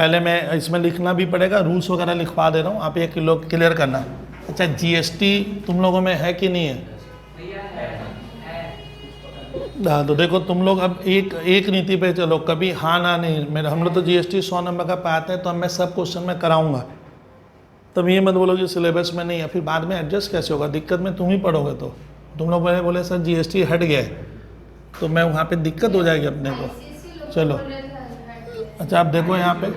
पहले मैं इसमें लिखना भी पड़ेगा, रूल्स वगैरह लिखवा दे रहा हूँ, आप ये क्लियर करना। अच्छा, जीएसटी तुम लोगों में है कि नहीं है? हाँ, तो देखो तुम लोग अब एक नीति पे चलो, कभी हाँ ना नहीं। मेरे हम लोग तो जीएसटी 100 नंबर का पाते हैं, तो अब मैं सब क्वेश्चन में कराऊंगा। तब ये मत बोलो कि सिलेबस में नहीं है, फिर बाद में एडजस्ट कैसे होगा? दिक्कत में तुम ही पढ़ोगे। तो तुम लोग बोले सर जीएसटी हट गया है, तो मैं वहाँ पे दिक्कत हो जाएगी अपने को। चलो अच्छा, आप देखो यहाँ पे,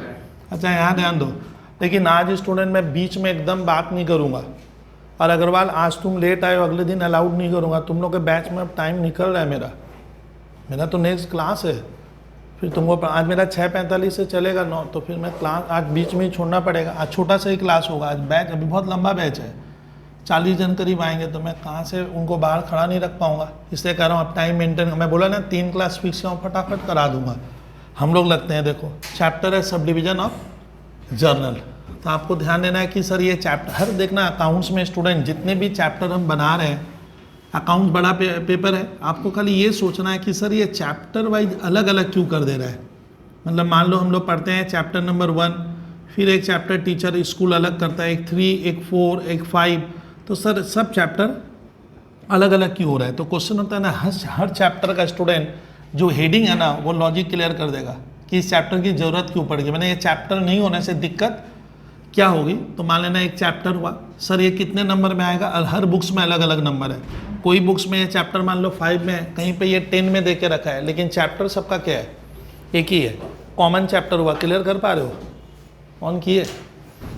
अच्छा यहाँ ध्यान दो। लेकिन आज स्टूडेंट मैं बीच में एकदम बात नहीं करूँगा। और अग्रवाल आज तुम लेट आए हो, अगले दिन अलाउड नहीं करूँगा। तुम लोग के बैच में अब टाइम निकल रहा है, मेरा तो नेक्स्ट क्लास है। फिर तुमको आज मेरा 6:45 से चलेगा 9, तो फिर मैं क्लास आज बीच में ही छोड़ना पड़ेगा। आज छोटा सा ही क्लास होगा। आज बैच अभी बहुत लंबा बैच है, 40 जन करीब आएंगे, तो मैं कहाँ से उनको बाहर खड़ा नहीं रख पाऊँगा। इसलिए कह रहा हूँ अब टाइम मेंटेन। मैं बोला ना 3 क्लास फिक्स किया हूँ, फटाफट करा दूंगा। हम लोग लगते हैं, देखो चैप्टर है सब डिवीजन ऑफ जर्नल। तो आपको ध्यान देना है कि सर ये चैप्टर हर देखना, अकाउंट्स में स्टूडेंट जितने भी चैप्टर हम बना रहे हैं, अकाउंट्स बड़ा पेपर है, आपको खाली ये सोचना है कि सर ये चैप्टर वाइज अलग अलग क्यों कर दे रहा है। मतलब मान लो हम लोग पढ़ते हैं चैप्टर नंबर 1, फिर एक चैप्टर टीचर स्कूल अलग करता है, एक 3, एक 4, एक 5, तो सर सब चैप्टर अलग अलग क्यों हो रहा है। तो क्वेश्चन होता है ना, हर चैप्टर का स्टूडेंट जो हेडिंग है ना, वो लॉजिक क्लियर कर देगा कि इस चैप्टर की ज़रूरत क्यों पड़ेगी। मैंने ये चैप्टर नहीं होने से दिक्कत क्या होगी। तो मान लेना एक चैप्टर हुआ, सर ये कितने नंबर में आएगा, और हर बुक्स में अलग अलग नंबर है। कोई बुक्स में ये चैप्टर मान लो 5 में है, कहीं पे ये 10 में दे के रखा है, लेकिन चैप्टर सबका क्या है, एक ही है। कॉमन चैप्टर हुआ, क्लियर कर पा रहे हो? ऑन किए?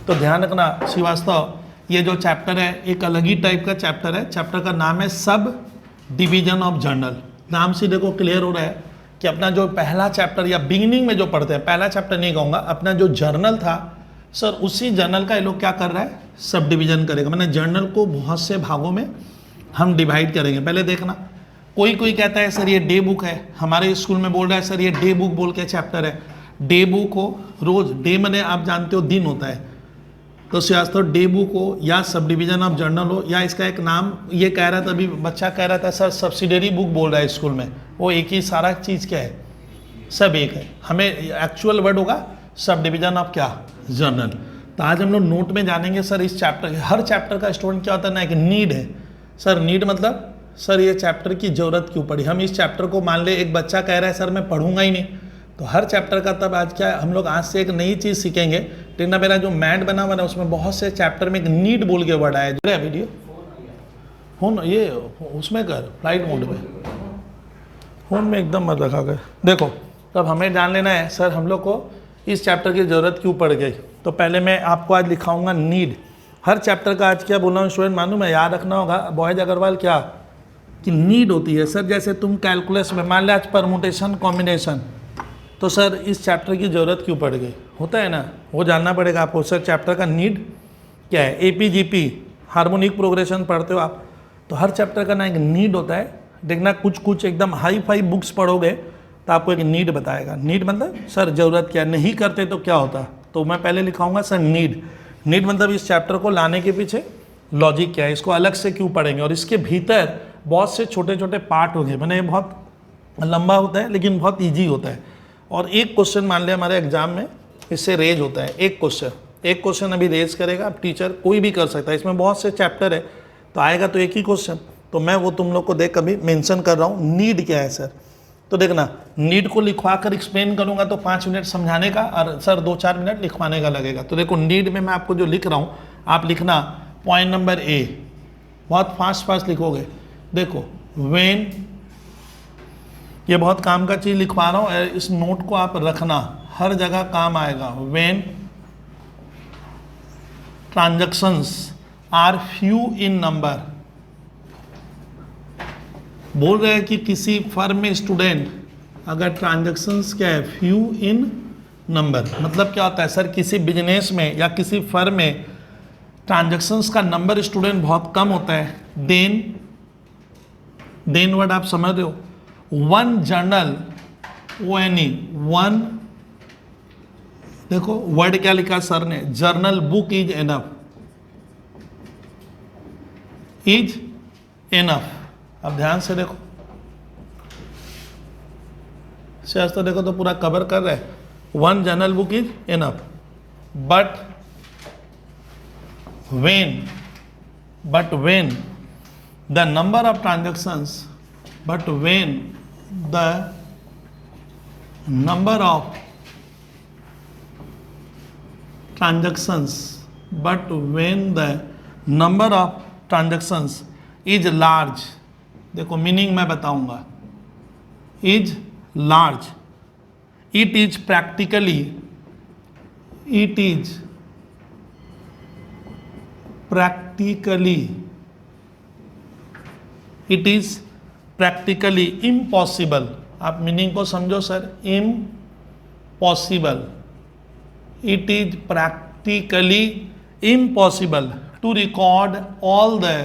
तो ध्यान रखना श्रीवास्तव, ये जो चैप्टर है एक अलग ही टाइप का चैप्टर है। चैप्टर का नाम है सब डिवीजन ऑफ जर्नल। नाम से देखो क्लियर हो रहा है कि अपना जो पहला चैप्टर या बिगिनिंग में जो पढ़ते हैं, पहला चैप्टर नहीं कहूँगा, अपना जो जर्नल था सर, उसी जर्नल का ये लोग क्या कर रहा है, सब डिवीजन करेगा। मैंने जर्नल को बहुत से भागों में हम डिवाइड करेंगे। पहले देखना, कोई कहता है सर ये डे बुक है, हमारे स्कूल में बोल रहा है सर ये डे बुक बोल के चैप्टर है। डे बुक हो, रोज डे मने आप जानते हो दिन होता है, तो श्रीवास्तव डे बुक हो या सब डिवीजन ऑफ जर्नल हो, या इसका एक नाम ये कह रहा था, अभी बच्चा कह रहा था सर सब्सिडरी बुक बोल रहा है स्कूल में, वो एक ही सारा चीज़ क्या है, सब एक है। हमें एक्चुअल वर्ड होगा सब डिवीजन ऑफ क्या, जर्नल। तो आज हम लोग नोट में जानेंगे सर इस चैप्टर, हर चैप्टर का स्टूडेंट क्या होता है ना, एक नीड है। सर नीड मतलब सर ये चैप्टर की ज़रूरत क्यों पड़ी। हम इस चैप्टर को मान ले एक बच्चा कह रहा है सर मैं पढ़ूंगा ही नहीं, तो हर चैप्टर का तब आज क्या हम लोग आज से एक नई चीज़ सीखेंगे। लेकिन मेरा जो मैट बना हुआ है उसमें बहुत से चैप्टर में एक नीड बोल के वर्ड आया। जो है वीडियो फोन ये उसमें कर फ्लाइट मोड में, फोन में एकदम मत रखा कर। देखो तब हमें जान लेना है सर हम लोग को इस चैप्टर की ज़रूरत क्यों पड़ गई। तो पहले मैं आपको आज लिखाऊंगा नीड। हर चैप्टर का आज क्या बोला हूँ स्टूडेंट मालूम है, याद रखना होगा बॉयज अग्रवाल क्या कि नीड होती है। सर जैसे तुम कैलकुलस में मान लिया आज परमुटेशन कॉम्बिनेशन, तो सर इस चैप्टर की ज़रूरत क्यों पड़ गई, होता है ना, वो जानना पड़ेगा आपको। सर चैप्टर का नीड क्या है। APGP हार्मोनिक प्रोग्रेशन पढ़ते हो आप, तो हर चैप्टर का ना एक नीड होता है। देखना कुछ एकदम हाई फाई बुक्स पढ़ोगे तो आपको एक नीड बताएगा। नीड मतलब सर ज़रूरत क्या, नहीं करते तो क्या होता। तो मैं पहले लिखाऊंगा सर नीड। नीड मतलब इस चैप्टर को लाने के पीछे लॉजिक क्या है, इसको अलग से क्यों पढ़ेंगे, और इसके भीतर बहुत से छोटे छोटे पार्ट होंगे। मैंने बहुत लंबा होता है लेकिन बहुत ईजी होता है। और एक क्वेश्चन मान लिया हमारे एग्जाम में इससे रेज होता है, एक क्वेश्चन अभी रेज करेगा अब टीचर, कोई भी कर सकता है। इसमें बहुत से चैप्टर है तो आएगा तो एक ही क्वेश्चन, तो मैं वो तुम लोग को देख कभी मेंशन कर रहा हूँ नीड क्या है सर। तो देखना नीड को लिखवा कर एक्सप्लेन करूँगा तो 5 मिनट समझाने का और सर 2-4 मिनट लिखवाने का लगेगा। तो देखो नीड में मैं आपको जो लिख रहा हूँ आप लिखना पॉइंट नंबर A, बहुत फास्ट लिखोगे। देखो व्हेन, ये बहुत काम का चीज़ लिखवा रहा हूँ, इस नोट को आप रखना, हर जगह काम आएगा। When transactions are few in number, बोल रहे हैं कि किसी फर्म में स्टूडेंट अगर ट्रांजैक्शंस क्या है, फ्यू इन नंबर, मतलब क्या होता है सर किसी बिजनेस में या किसी फर्म में ट्रांजैक्शंस का नंबर स्टूडेंट बहुत कम होता है, देन वर्ड आप समझ रहे हो, वन जर्नल ONE वन, देखो वर्ड क्या लिखा सर ने, जर्नल बुक इज एनफ। अब ध्यान से देखो, तो देखो तो पूरा कवर कर रहा है। 1 journal book is enough. But when the number of transactions, is large, देखो मीनिंग मैं बताऊंगा, is large, it is practically impossible. आप मीनिंग को समझो sir, impossible, it is practically impossible to record all the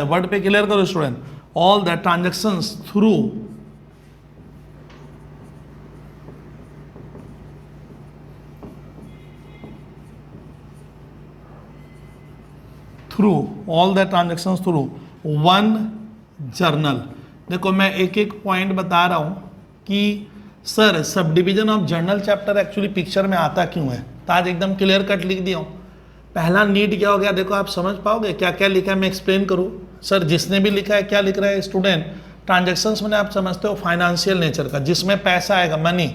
word पे clear करो student, all the transactions through one journal. देखो मैं एक एक पॉइंट बता रहा हूं कि sir sub division of journal chapter actually picture में आता क्यों है, तो आज एकदम क्लियर कट लिख दिया हूं। पहला नीड क्या हो गया, देखो आप समझ पाओगे क्या क्या लिखा है, मैं एक्सप्लेन करूं। सर जिसने भी लिखा है क्या लिख रहा है स्टूडेंट, ट्रांजैक्शंस मैंने आप समझते हो फाइनेंशियल नेचर का, जिसमें पैसा आएगा मनी।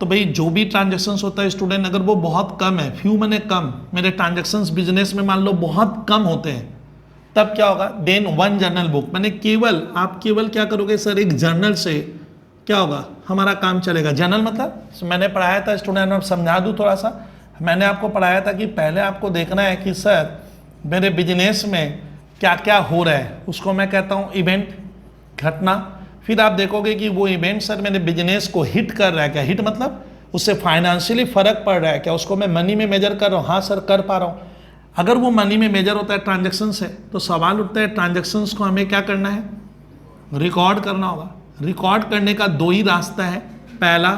तो भाई जो भी ट्रांजैक्शंस होता है स्टूडेंट, अगर वो बहुत कम है, फ्यू मैंने कम, मेरे ट्रांजैक्शंस बिजनेस में मान लो बहुत कम होते हैं, तब क्या होगा, देन 1 जर्नल बुक, मैंने आप केवल क्या करोगे सर, एक जर्नल से क्या होगा, हमारा काम चलेगा। जर्नल मतलब मैंने पढ़ाया था स्टूडेंट, अब समझा दूँ थोड़ा सा। मैंने आपको पढ़ाया था कि पहले आपको देखना है कि सर मेरे बिजनेस में क्या क्या हो रहा है, उसको मैं कहता हूँ इवेंट, घटना। फिर आप देखोगे कि वो इवेंट सर मेरे बिजनेस को हिट कर रहा है क्या, हिट मतलब उससे फाइनेंशियली फर्क पड़ रहा है क्या, उसको मैं मनी में मेजर कर रहा हूँ, हाँ सर कर पा रहा हूँ। अगर वो मनी में मेजर होता है ट्रांजैक्शन से, तो सवाल उठता है ट्रांजैक्शंस को हमें क्या करना है, रिकॉर्ड करना होगा। रिकॉर्ड करने का 2 ही रास्ता है। पहला,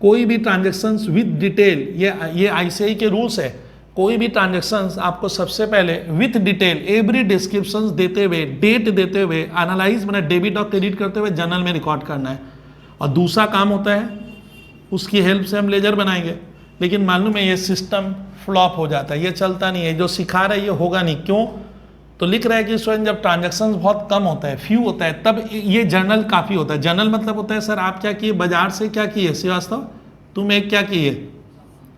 कोई भी ट्रांजैक्शंस विद डिटेल, ये आईसीआई के रूल्स है, कोई भी ट्रांजैक्शंस आपको सबसे पहले विथ डिटेल एवरी डिस्क्रिप्शंस देते हुए, डेट देते हुए, एनालाइज मैंने डेबिट और क्रेडिट करते हुए जर्नल में रिकॉर्ड करना है। और दूसरा काम होता है, उसकी हेल्प से हम लेजर बनाएंगे। लेकिन मालूम है ये सिस्टम फ्लॉप हो जाता है, ये चलता नहीं है, जो सिखा रहा है ये होगा नहीं। क्यों? तो लिख रहा है कि स्वयं जब ट्रांजैक्शंस बहुत कम होता है, फ्यू होता है, तब ये जर्नल काफ़ी होता है। जर्नल मतलब होता है सर आप क्या किए, बाजार से क्या किए श्रीवास्तव, तुम एक क्या किए,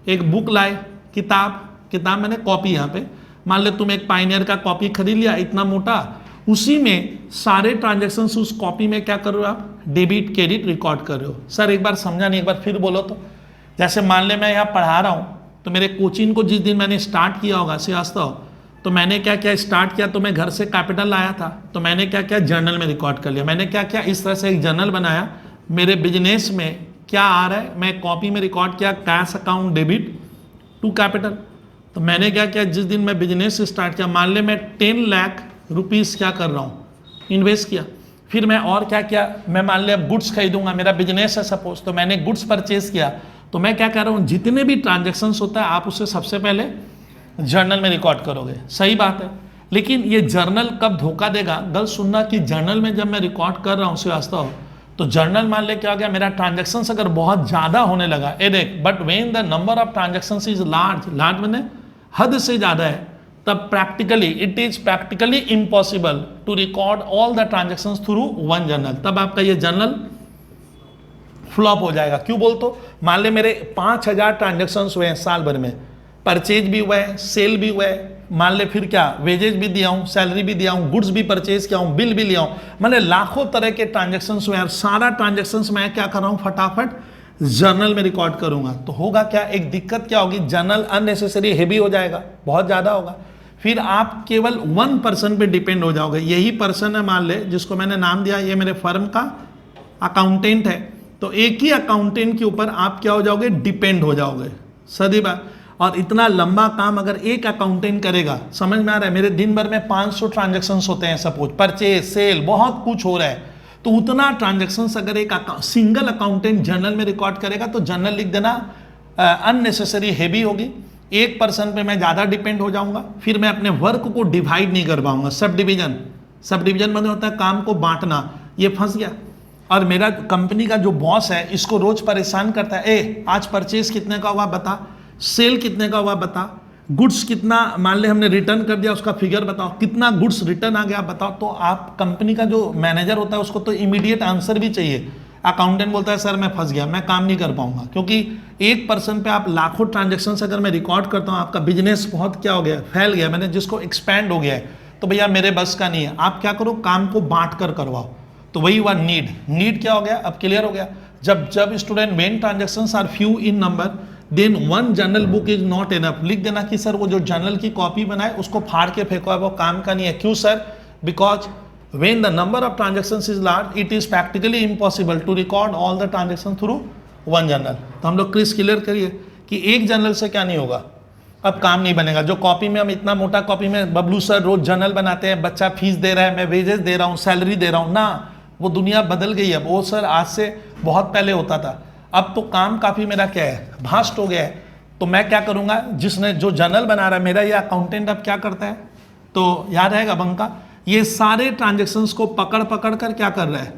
एक बुक लाए, किताब मैंने कॉपी, यहाँ पे मान ले तुम एक पाइनियर का कॉपी खरीद लिया इतना मोटा, उसी में सारे ट्रांजैक्शंस उस कॉपी में क्या कर रहे हो आप, डेबिट क्रेडिट रिकॉर्ड कर रहे हो। सर एक बार समझा नहीं, एक बार फिर बोलो तो। जैसे मान ले मैं यहाँ पढ़ा रहा हूँ, तो मेरे कोचिंग को जिस दिन मैंने स्टार्ट किया होगा श्रीवास्तव, तो मैंने क्या क्या स्टार्ट किया, तो मैं घर से कैपिटल लाया था, तो मैंने क्या क्या जर्नल में रिकॉर्ड कर लिया। मैंने क्या क्या इस तरह से एक जर्नल बनाया, मेरे बिजनेस में क्या आ रहा है, मैं कॉपी में रिकॉर्ड किया, cash account debit to capital. तो मैंने क्या किया, जिस दिन मैं बिजनेस स्टार्ट किया, मान ले मैं 10 लाख रुपीज़ क्या कर रहा हूँ, इन्वेस्ट किया। फिर मैं और क्या किया, मैं मान लिया गुड्स खरीदूंगा, मेरा बिजनेस है सपोज, तो मैंने गुड्स परचेज किया। तो मैं क्या कर रहा हूँ, जितने भी ट्रांजैक्शंस होता है आप उसे सबसे पहले जर्नल में रिकॉर्ड करोगे। सही बात है, लेकिन ये जर्नल कब धोखा देगा, गलत सुनना, कि जर्नल में जब मैं रिकॉर्ड कर रहा हूँ श्रीवास्तव, तो जर्नल मान ले क्या हो गया, मेरा ट्रांजैक्शंस अगर बहुत ज़्यादा होने लगा, ए देख, but when the number of transactions is large मैंने हद से ज़्यादा है, तब it is practically impossible to record all the transactions through 1 journal. तब आपका ये जर्नल फ्लॉप हो जाएगा। क्यों बोल, तो मान ले मेरे 5000 ट्रांजैक्शंस हुए हैं साल भर में, परचेज भी हुआ है, सेल भी हुआ है, मान ले फिर क्या, वेजेज भी दिया हूँ, सैलरी भी दिया हूँ, गुड्स भी परचेज किया हूँ, बिल भी लिया हूँ, मैंने लाखों तरह के ट्रांजैक्शंस हुए हैं, सारा ट्रांजैक्शंस मैं क्या कर रहा हूँ, फटाफट जर्नल में रिकॉर्ड करूंगा। तो होगा क्या, एक दिक्कत क्या होगी, जर्नल अननेसेसरी हेवी हो जाएगा, बहुत ज़्यादा होगा। फिर आप केवल 1 पर्सन पे डिपेंड हो जाओगे। यही पर्सन है मान ले, जिसको मैंने नाम दिया, ये मेरे फर्म का अकाउंटेंट है, तो एक ही अकाउंटेंट के ऊपर आप क्या हो जाओगे, डिपेंड हो जाओगे। सदी बात। और इतना लंबा काम अगर एक अकाउंटेंट करेगा, समझ में आ रहा है, मेरे दिन भर में 500 ट्रांजैक्शंस होते हैं सपोज, परचेज सेल बहुत कुछ हो रहा है, तो उतना ट्रांजैक्शंस अगर एक सिंगल अकाउंटेंट जर्नल में रिकॉर्ड करेगा, तो जर्नल लिख देना अननेसेसरी हेवी होगी। एक पर्सन पे मैं ज़्यादा डिपेंड हो जाऊंगा, फिर मैं अपने वर्क को डिवाइड नहीं कर पाऊंगा। सब डिवीजन मतलब होता है काम को बांटना, ये फंस गया। और मेरा कंपनी का जो बॉस है इसको रोज परेशान करता है, ए आज परचेज कितने का हुआ बता, सेल कितने का हुआ बता, गुड्स कितना मान ले हमने रिटर्न कर दिया उसका फिगर बताओ, कितना गुड्स रिटर्न आ गया बताओ। तो आप कंपनी का जो मैनेजर होता है उसको तो इमीडिएट आंसर भी चाहिए। अकाउंटेंट बोलता है सर मैं फंस गया, मैं काम नहीं कर पाऊंगा, क्योंकि एक पर्सन पे आप लाखों ट्रांजेक्शन अगर मैं रिकॉर्ड करता हूँ, आपका बिजनेस बहुत क्या हो गया, फैल गया, मैंने जिसको एक्सपैंड हो गया है, तो भैया मेरे बस का नहीं है। आप क्या करो, काम को बांट कर करवाओ। तो वही हुआ नीड क्या हो गया, अब क्लियर हो गया। जब student main transactions are few in number then one journal book is not enough. लिख देना कि सर वो जो जर्नल की कॉपी बनाए उसको फाड़ के फेंको, वो काम का नहीं है। क्यों sir? Because when the number of transactions is large it is practically impossible to record all the transactions through one journal। तो हम लोग क्रिस क्लियर करिए कि एक जर्नल से क्या नहीं होगा, अब काम नहीं बनेगा। जो कॉपी में हम इतना मोटा कॉपी में बबलू सर रोज जर्नल बनाते हैं, बच्चा फीस दे रहा है, मैं वेजेस दे रहा हूँ, सैलरी दे रहा हूँ ना, वो दुनिया बदल गई है। वो सर आज से बहुत पहले होता था। अब तो काम काफ़ी मेरा क्या है, भास्ट हो गया है। तो मैं क्या करूँगा, जिसने जो जर्नल बना रहा है मेरा ये अकाउंटेंट अब क्या करता है, तो याद रहेगा बंका, ये सारे ट्रांजेक्शन्स को पकड़ पकड़ कर क्या कर रहा है,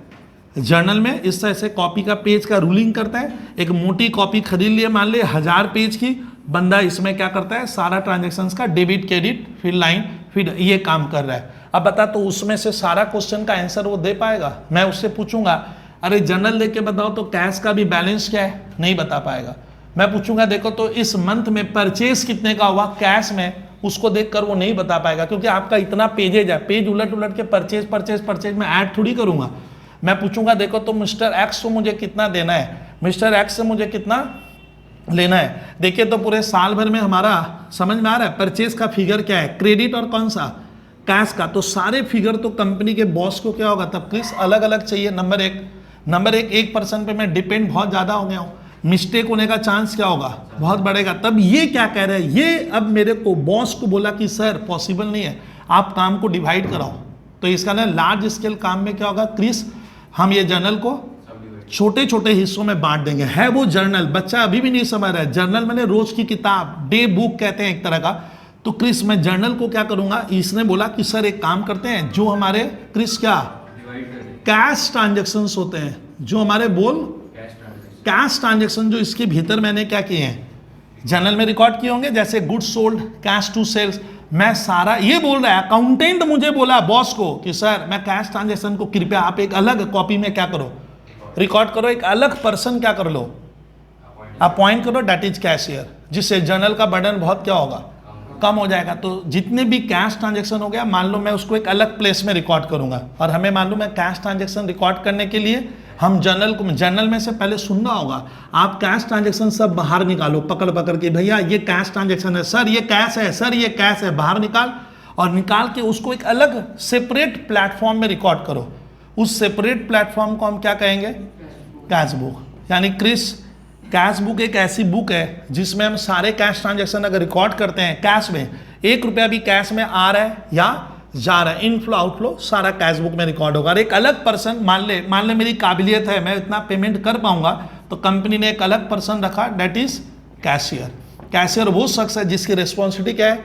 जर्नल में इस तरह से कॉपी का पेज का रूलिंग करता है। एक मोटी कॉपी खरीद लिए मान ले 1000 पेज की, बंदा इसमें क्या करता है, सारा ट्रांजेक्शन्स का डेबिट क्रेडिट फिर लाइन फिर ये काम कर रहा है। अब बता, तो उसमें से सारा क्वेश्चन का आंसर वो दे पाएगा? मैं उससे पूछूंगा अरे जर्नल देख के बताओ तो कैश का भी बैलेंस क्या है, नहीं बता पाएगा। मैं पूछूंगा देखो तो इस मंथ में परचेज कितने का हुआ कैश में, उसको देखकर वो नहीं बता पाएगा, क्योंकि आपका इतना पेजेज है, पेज उलट उलट के परचेज परचेज परचेज में ऐड थोड़ी करूंगा। मैं पूछूंगा देखो तो मिस्टर एक्स को मुझे कितना देना है, मिस्टर एक्स से मुझे कितना लेना है। देखिए तो पूरे साल भर में हमारा समझ में आ रहा है परचेज का फिगर क्या है, क्रेडिट और कौन सा, कैश का। तो सारे फिगर तो कंपनी के बॉस को क्या होगा तब क्रिस अलग अलग चाहिए। नंबर एक पर्सन पे मैं डिपेंड बहुत ज़्यादा हो गया हूँ, मिस्टेक होने का चांस क्या होगा, बहुत बढ़ेगा। तब ये क्या कह रहे हैं, ये अब मेरे को बॉस को बोला कि सर पॉसिबल नहीं है, आप काम को डिवाइड कराओ। तो इसका ना लार्ज स्केल काम में क्या होगा क्रिस, हम ये जर्नल को छोटे छोटे हिस्सों में बांट देंगे। है वो जर्नल, बच्चा अभी भी नहीं समझ रहा है, जर्नल मैंने रोज की किताब, डे बुक कहते हैं एक तरह का। तो क्रिस मैं जर्नल को क्या करूंगा, इसने बोला कि सर एक काम करते हैं, जो हमारे क्रिस क्या कैश ट्रांजेक्शन्स होते हैं, जो हमारे बोल कैश ट्रांजेक्शन जो इसके भीतर मैंने क्या किए हैं, जर्नल में रिकॉर्ड किए होंगे, जैसे goods sold, cash to sales, मैं सारा ये बोल रहा है। अकाउंटेंट मुझे बोला बॉस को कि सर मैं कैश ट्रांजेक्शन को कृपया आप एक अलग कॉपी में क्या करो, रिकॉर्ड करो, एक अलग पर्सन क्या कर लो, अपॉइंट करो, दैट इज कैशियर, जिससे जर्नल का बर्डन बहुत क्या होगा, कम हो जाएगा। तो जितने भी कैश ट्रांजेक्शन हो गया, मान लो मैं उसको एक अलग प्लेस में रिकॉर्ड करूंगा, और हमें मालूम है कैश ट्रांजेक्शन रिकॉर्ड करने के लिए हम जर्नल में से पहले सुनना होगा। आप कैश ट्रांजेक्शन सब बाहर निकालो पकड़ पकड़ के, भैया ये कैश ट्रांजेक्शन है, सर ये कैश है, सर ये कैश है, बाहर निकाल, और निकाल के उसको एक अलग सेपरेट प्लेटफॉर्म में रिकॉर्ड करो। उस सेपरेट प्लेटफॉर्म को हम क्या कहेंगे, कैश बुक। यानी क्रिस कैश बुक एक ऐसी बुक है जिसमें हम सारे कैश ट्रांजेक्शन अगर रिकॉर्ड करते हैं, कैश में 1 रुपया भी कैश में आ रहा है या जा रहा है, इनफ्लो आउटफ्लो सारा कैश बुक में रिकॉर्ड होगा। और एक अलग पर्सन, मान ले मेरी काबिलियत है, मैं इतना पेमेंट कर पाऊंगा, तो कंपनी ने एक अलग पर्सन रखा, डेट इज कैशियर। कैशियर वो शख्स है जिसकी रिस्पॉन्सिबिलिटी क्या है,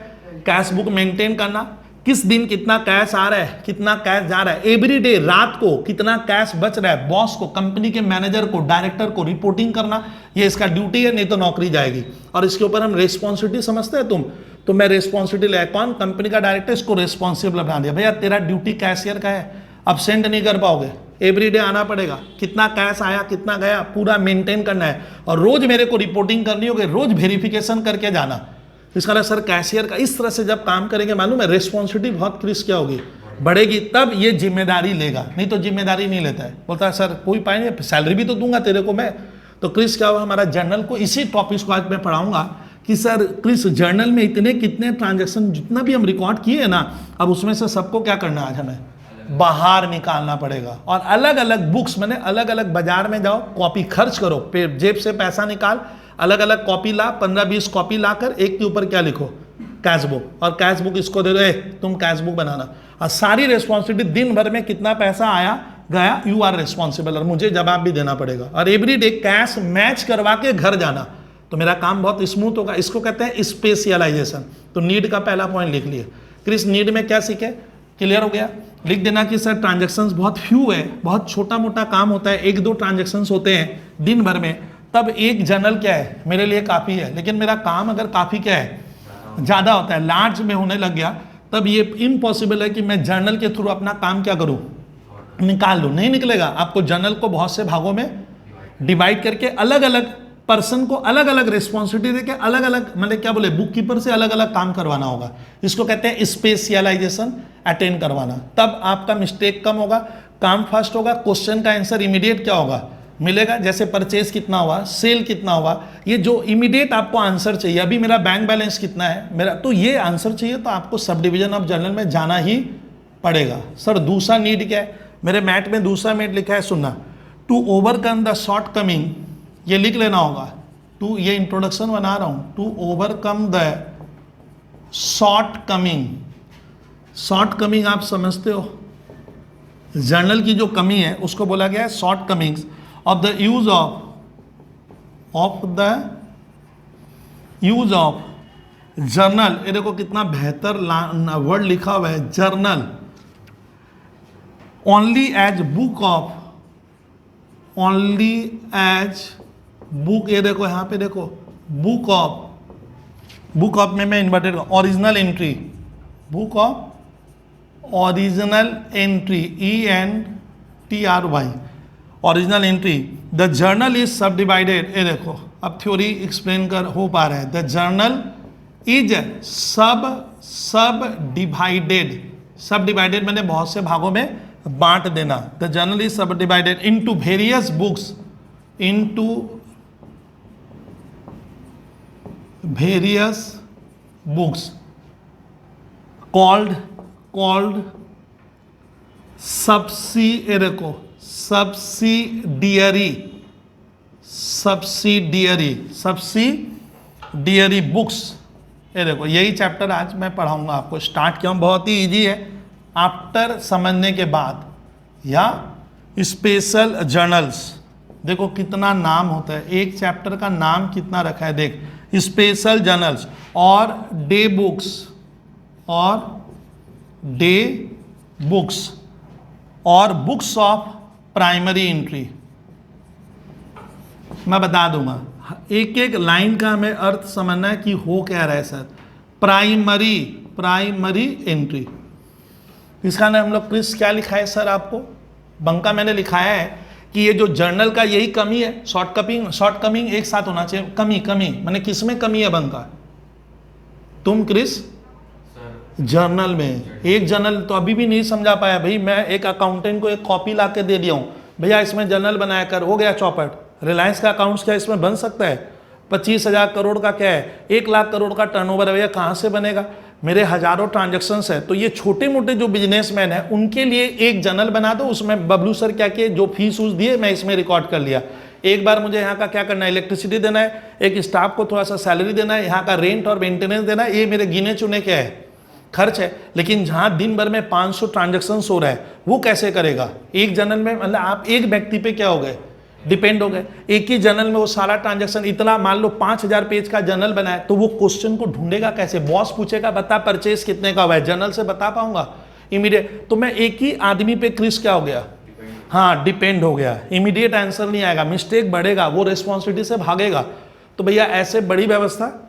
कैश बुक मेंटेन करना, किस दिन कितना कैश आ रहा है, कितना कैश जा रहा है, एवरी डे रात को कितना कैश बच रहा है, बॉस को, कंपनी के मैनेजर को, डायरेक्टर को रिपोर्टिंग करना, ये इसका ड्यूटी है, नहीं तो नौकरी जाएगी। और इसके ऊपर हम रिस्पॉन्सिबिलिटी समझते हैं तुम, तो मैं रिस्पॉन्सिबिलिटी ले, कौन, कंपनी का डायरेक्टर, इसको रिस्पॉन्सिबल बना दिया, भैया तेरा ड्यूटी कैशियर का है, अब्सेंट नहीं कर पाओगे, एवरीडे आना पड़ेगा, कितना कैश आया कितना गया पूरा मेंटेन करना है, और रोज मेरे को रिपोर्टिंग करनी होगी, रोज वेरिफिकेशन करके जाना। इसका सर कैशियर का इस तरह से जब काम करेंगे, मालूम है रिस्पॉन्सिबिलिटी बहुत क्रिस क्या होगी, बढ़ेगी, तब ये जिम्मेदारी लेगा, नहीं तो जिम्मेदारी नहीं लेता है, बोलता है सर कोई पाए नहीं, सैलरी भी तो दूंगा तेरे को मैं। तो क्रिस क्या हुआ, हमारा जर्नल को, इसी टॉपिक को आज मैं पढ़ाऊंगा कि सर क्रिस जर्नल में इतने कितने ट्रांजेक्शन जितना भी हम रिकॉर्ड किए हैं ना, अब उसमें से सबको क्या करना है, आज हमें बाहर निकालना पड़ेगा। और अलग अलग बुक्स, मैंने अलग अलग बाजार में जाओ, कॉपी खर्च करो, जेब से पैसा निकाल, अलग अलग कॉपी ला, 15-20 कॉपी लाकर एक के ऊपर क्या लिखो, कैश बुक, और कैश बुक इसको दे दो, तुम कैश बुक बनाना, और सारी रिस्पॉन्सिबिलिटी दिन भर में कितना पैसा आया गया, यू आर रिस्पॉन्सिबल, और मुझे जवाब भी देना पड़ेगा, और एवरी डे कैश मैच करवा के घर जाना, तो मेरा काम बहुत स्मूथ होगा। इसको कहते हैं स्पेशलाइजेशन। तो नीड का पहला पॉइंट लिख लिए क्रिस, नीड में क्या सीखे, क्लियर हो गया। लिख देना कि सर ट्रांजैक्शंस बहुत फ्यू है, बहुत छोटा मोटा काम होता है, 1-2 ट्रांजैक्शंस होते हैं दिन भर में, तब एक जर्नल क्या है मेरे लिए काफ़ी है। लेकिन मेरा काम अगर काफ़ी क्या है ज़्यादा होता है, लार्ज में होने लग गया, तब ये इम्पॉसिबल है कि मैं जर्नल के थ्रू अपना काम क्या करूँ, निकाल लूँ। नहीं निकलेगा। आपको जर्नल को बहुत से भागों में डिवाइड करके अलग अलग पर्सन को अलग अलग रिस्पॉन्सिबिलिटी देके अलग अलग, मतलब क्या बोले, बुक कीपर से अलग अलग काम करवाना होगा। इसको कहते हैं स्पेशलाइजेशन अटेंड करवाना। तब आपका मिस्टेक कम होगा, काम फास्ट होगा, क्वेश्चन का आंसर इमीडिएट क्या होगा मिलेगा। जैसे परचेज कितना हुआ, सेल कितना हुआ, ये जो इमीडिएट आपको आंसर चाहिए। अभी मेरा बैंक बैलेंस कितना है मेरा, तो ये आंसर चाहिए, तो आपको सब डिवीजन ऑफ जर्नल में जाना ही पड़ेगा। सर दूसरा नीड क्या है, मेरे मैट में दूसरा नीड लिखा है, सुनना, to overcome the shortcoming, ये लिख लेना होगा। टू, ये इंट्रोडक्शन बना रहा हूं, to overcome the shortcoming. Shortcoming आप समझते हो, जर्नल की जो कमी है उसको बोला गया है shortcomings of the use of journal. ये देखो कितना बेहतर वर्ड लिखा हुआ है, जर्नल, ओनली एज बुक। ये देखो यहाँ पे देखो, बुक ऑफ में मैं inverted original entry, book of original entry, ENTRY, original entry. The journal is सब डिवाइडेड, ये देखो अब थ्योरी एक्सप्लेन कर हो पा रहा है। द जर्नल इज सब डिवाइडेड मैंने बहुत से भागों में बांट देना। द जर्नल इज सब divided into various books, called subsidiary books. ये देखो यही चैप्टर आज मैं पढ़ाऊंगा आपको, स्टार्ट किया हूं, बहुत ही इजी है। आफ्टर समझने के बाद, या स्पेशल जर्नल्स, देखो कितना नाम होता है, एक चैप्टर का नाम कितना रखा है देख, स्पेशल जर्नल्स और डे बुक्स और बुक्स ऑफ प्राइमरी एंट्री। मैं बता दूंगा, एक एक लाइन का हमें अर्थ समझना है कि हो क्या रहा है सर। प्राइमरी एंट्री, इसका नाम हम लोग क्रिस क्या लिखा है सर, आपको बंका मैंने लिखाया है कि ये जो जर्नल का यही कमी है, शॉर्ट कमिंग एक साथ होना चाहिए। कमी मैंने किस में कमी है बंका, तुम क्रिस जर्नल में। एक जर्नल तो अभी भी नहीं समझा पाया भाई, मैं एक अकाउंटेंट को एक कॉपी ला के दे दिया हूँ, भैया इसमें जर्नल बनाया कर, हो गया चौपट। रिलायंस का अकाउंट्स क्या इसमें बन सकता है? 25,000 करोड़ का क्या है, 1 लाख करोड़ का टर्नओवर है, भैया कहाँ से बनेगा? मेरे हजारों ट्रांजैक्शंस है। तो ये छोटे मोटे जो बिजनेसमैन है उनके लिए एक जर्नल बना दो, उसमें बबलू सर क्या किए, जो फीस उस दिए मैं इसमें रिकॉर्ड कर लिया। एक बार मुझे यहाँ का क्या करना है, इलेक्ट्रिसिटी देना है, एक स्टाफ को थोड़ा सा सैलरी देना है, यहाँ का रेंट और मेंटेनेंस देना है, ये मेरे गिने चुने क्या है खर्च है। लेकिन जहाँ दिन भर में 500 ट्रांजैक्शंस हो रहा है वो कैसे करेगा? एक जर्नल में मतलब आप एक व्यक्ति पे क्या हो गए, डिपेंड हो गए। एक ही जर्नल में वो सारा ट्रांजैक्शन, इतना मान लो 5000 पेज का जर्नल बनाए तो वो क्वेश्चन को ढूंढेगा कैसे? बॉस पूछेगा बता परचेज कितने का हुआ है, जर्नल से बता पाऊंगा इमीडिएट? तो मैं एक ही आदमी पे क्रिस क्या हो गया, हाँ डिपेंड हो गया, इमीडिएट आंसर नहीं आएगा, मिस्टेक बढ़ेगा, वो रिस्पॉन्सिबिलिटी से भागेगा। तो भैया ऐसे बड़ी व्यवस्था